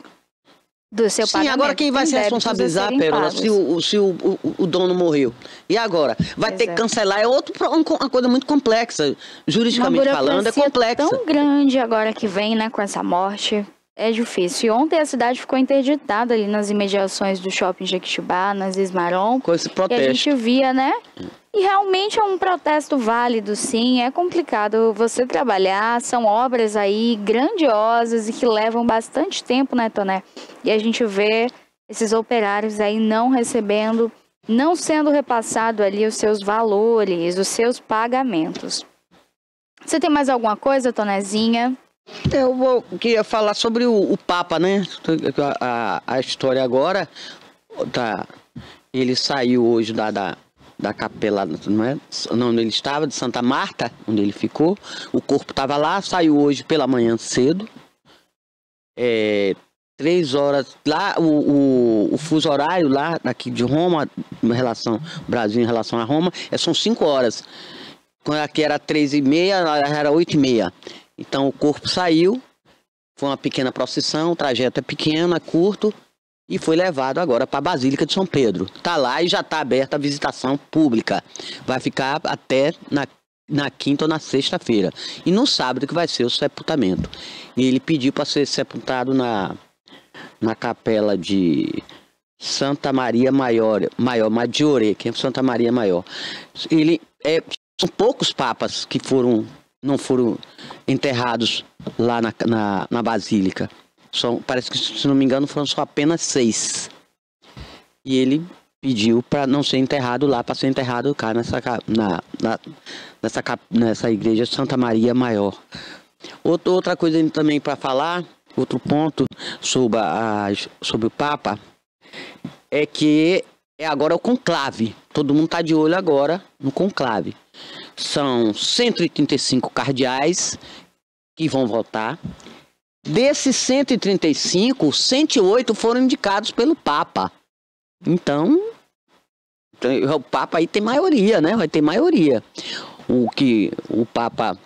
do seu pagamento. Sim, agora quem vai se responsabilizar, Pérola, se o dono morreu? E agora? Vai ter que cancelar? É uma coisa muito complexa. Juridicamente falando, é complexa. Tão grande agora que vem, né, com essa morte. É difícil. E ontem a cidade ficou interditada ali nas imediações do shopping Jequitibá, nas Ismaron. Com esse protesto. E a gente via, né? E realmente é um protesto válido, sim. É complicado você trabalhar. São obras aí grandiosas e que levam bastante tempo, né, Toné? E a gente vê esses operários aí não recebendo, não sendo repassado ali os seus valores, os seus pagamentos. Você tem mais alguma coisa, Tonezinha? Queria falar sobre o Papa, né? A história agora, ele saiu hoje da capela, onde ele estava, de Santa Marta, onde ele ficou. O corpo estava lá, saiu hoje pela manhã cedo. 3 horas. Lá, o fuso horário lá daqui de Roma, em relação Brasil em relação a Roma, são 5 horas. Quando aqui era 3h30, lá era 8h30. Então o corpo saiu, foi uma pequena procissão, o trajeto é pequeno, é curto, e foi levado agora para a Basílica de São Pedro. Está lá e já está aberta a visitação pública. Vai ficar até na quinta ou na sexta-feira. E no sábado que vai ser o sepultamento. E ele pediu para ser sepultado na capela de Santa Maria Maggiore, que é Santa Maria Maior. São poucos papas que não foram enterrados lá na Basílica. Parece que, se não me engano, foram só apenas 6. E ele pediu para não ser enterrado lá, para ser enterrado cá nessa igreja Santa Maria Maior. Outra coisa também para falar, outro ponto sobre o Papa, é que agora o conclave. Todo mundo está de olho agora no conclave. São 135 cardeais que vão votar. Desses 135, 108 foram indicados pelo Papa. Então, o Papa aí tem maioria, né? Vai ter maioria. O Papa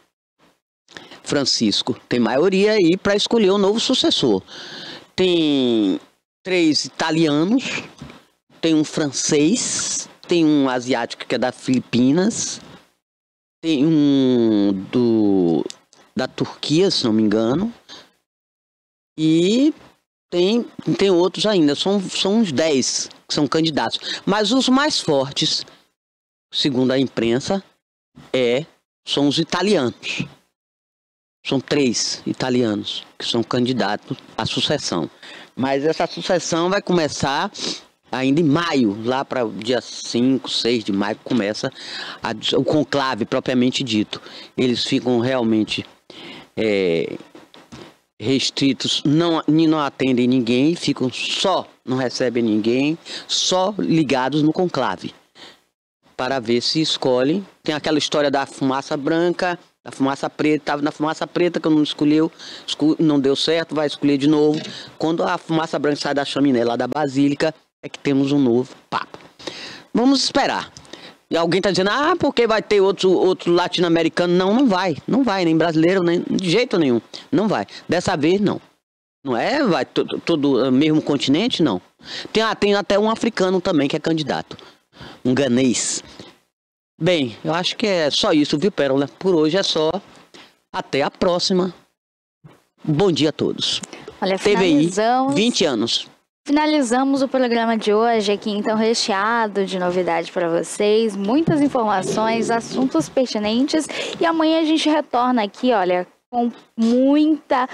Francisco tem maioria aí para escolher o novo sucessor. Tem 3 italianos, tem um francês, tem um asiático que é das Filipinas, tem um da Turquia, se não me engano. E tem outros ainda, são uns 10 que são candidatos. Mas os mais fortes, segundo a imprensa, são os italianos. São 3 italianos que são candidatos à sucessão. Mas essa sucessão vai começar ainda em maio, lá para o dia 5, 6 de maio, começa o conclave propriamente dito. Eles ficam realmente restritos, não atendem ninguém, não recebem ninguém, só ligados no conclave, para ver se escolhem. Tem aquela história da fumaça branca, da fumaça preta, estava na fumaça preta que não deu certo, vai escolher de novo. Quando a fumaça branca sai da chaminé lá da Basílica, é que temos um novo Papa. Vamos esperar. E alguém está dizendo, porque vai ter outro latino-americano. Não vai, nem brasileiro, nem de jeito nenhum, não vai. Dessa vez, não. Não é, vai todo mesmo continente, não. Tem até um africano também que é candidato, um ganês. Bem, eu acho que é só isso, viu, Pérola? Por hoje é só. Até a próxima. Bom dia a todos. Olha, TVI, 20 anos. Finalizamos o programa de hoje aqui, então, recheado de novidade para vocês, muitas informações, assuntos pertinentes, e amanhã a gente retorna aqui, olha, com muita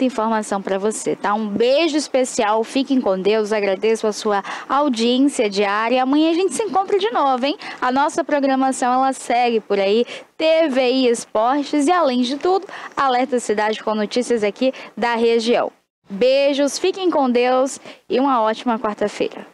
informação para você, tá? Um beijo especial, fiquem com Deus, agradeço a sua audiência diária. Amanhã a gente se encontra de novo, hein? A nossa programação, ela segue por aí, TVI Esportes e, além de tudo, Alerta Cidade com notícias aqui da região. Beijos, fiquem com Deus e uma ótima quarta-feira.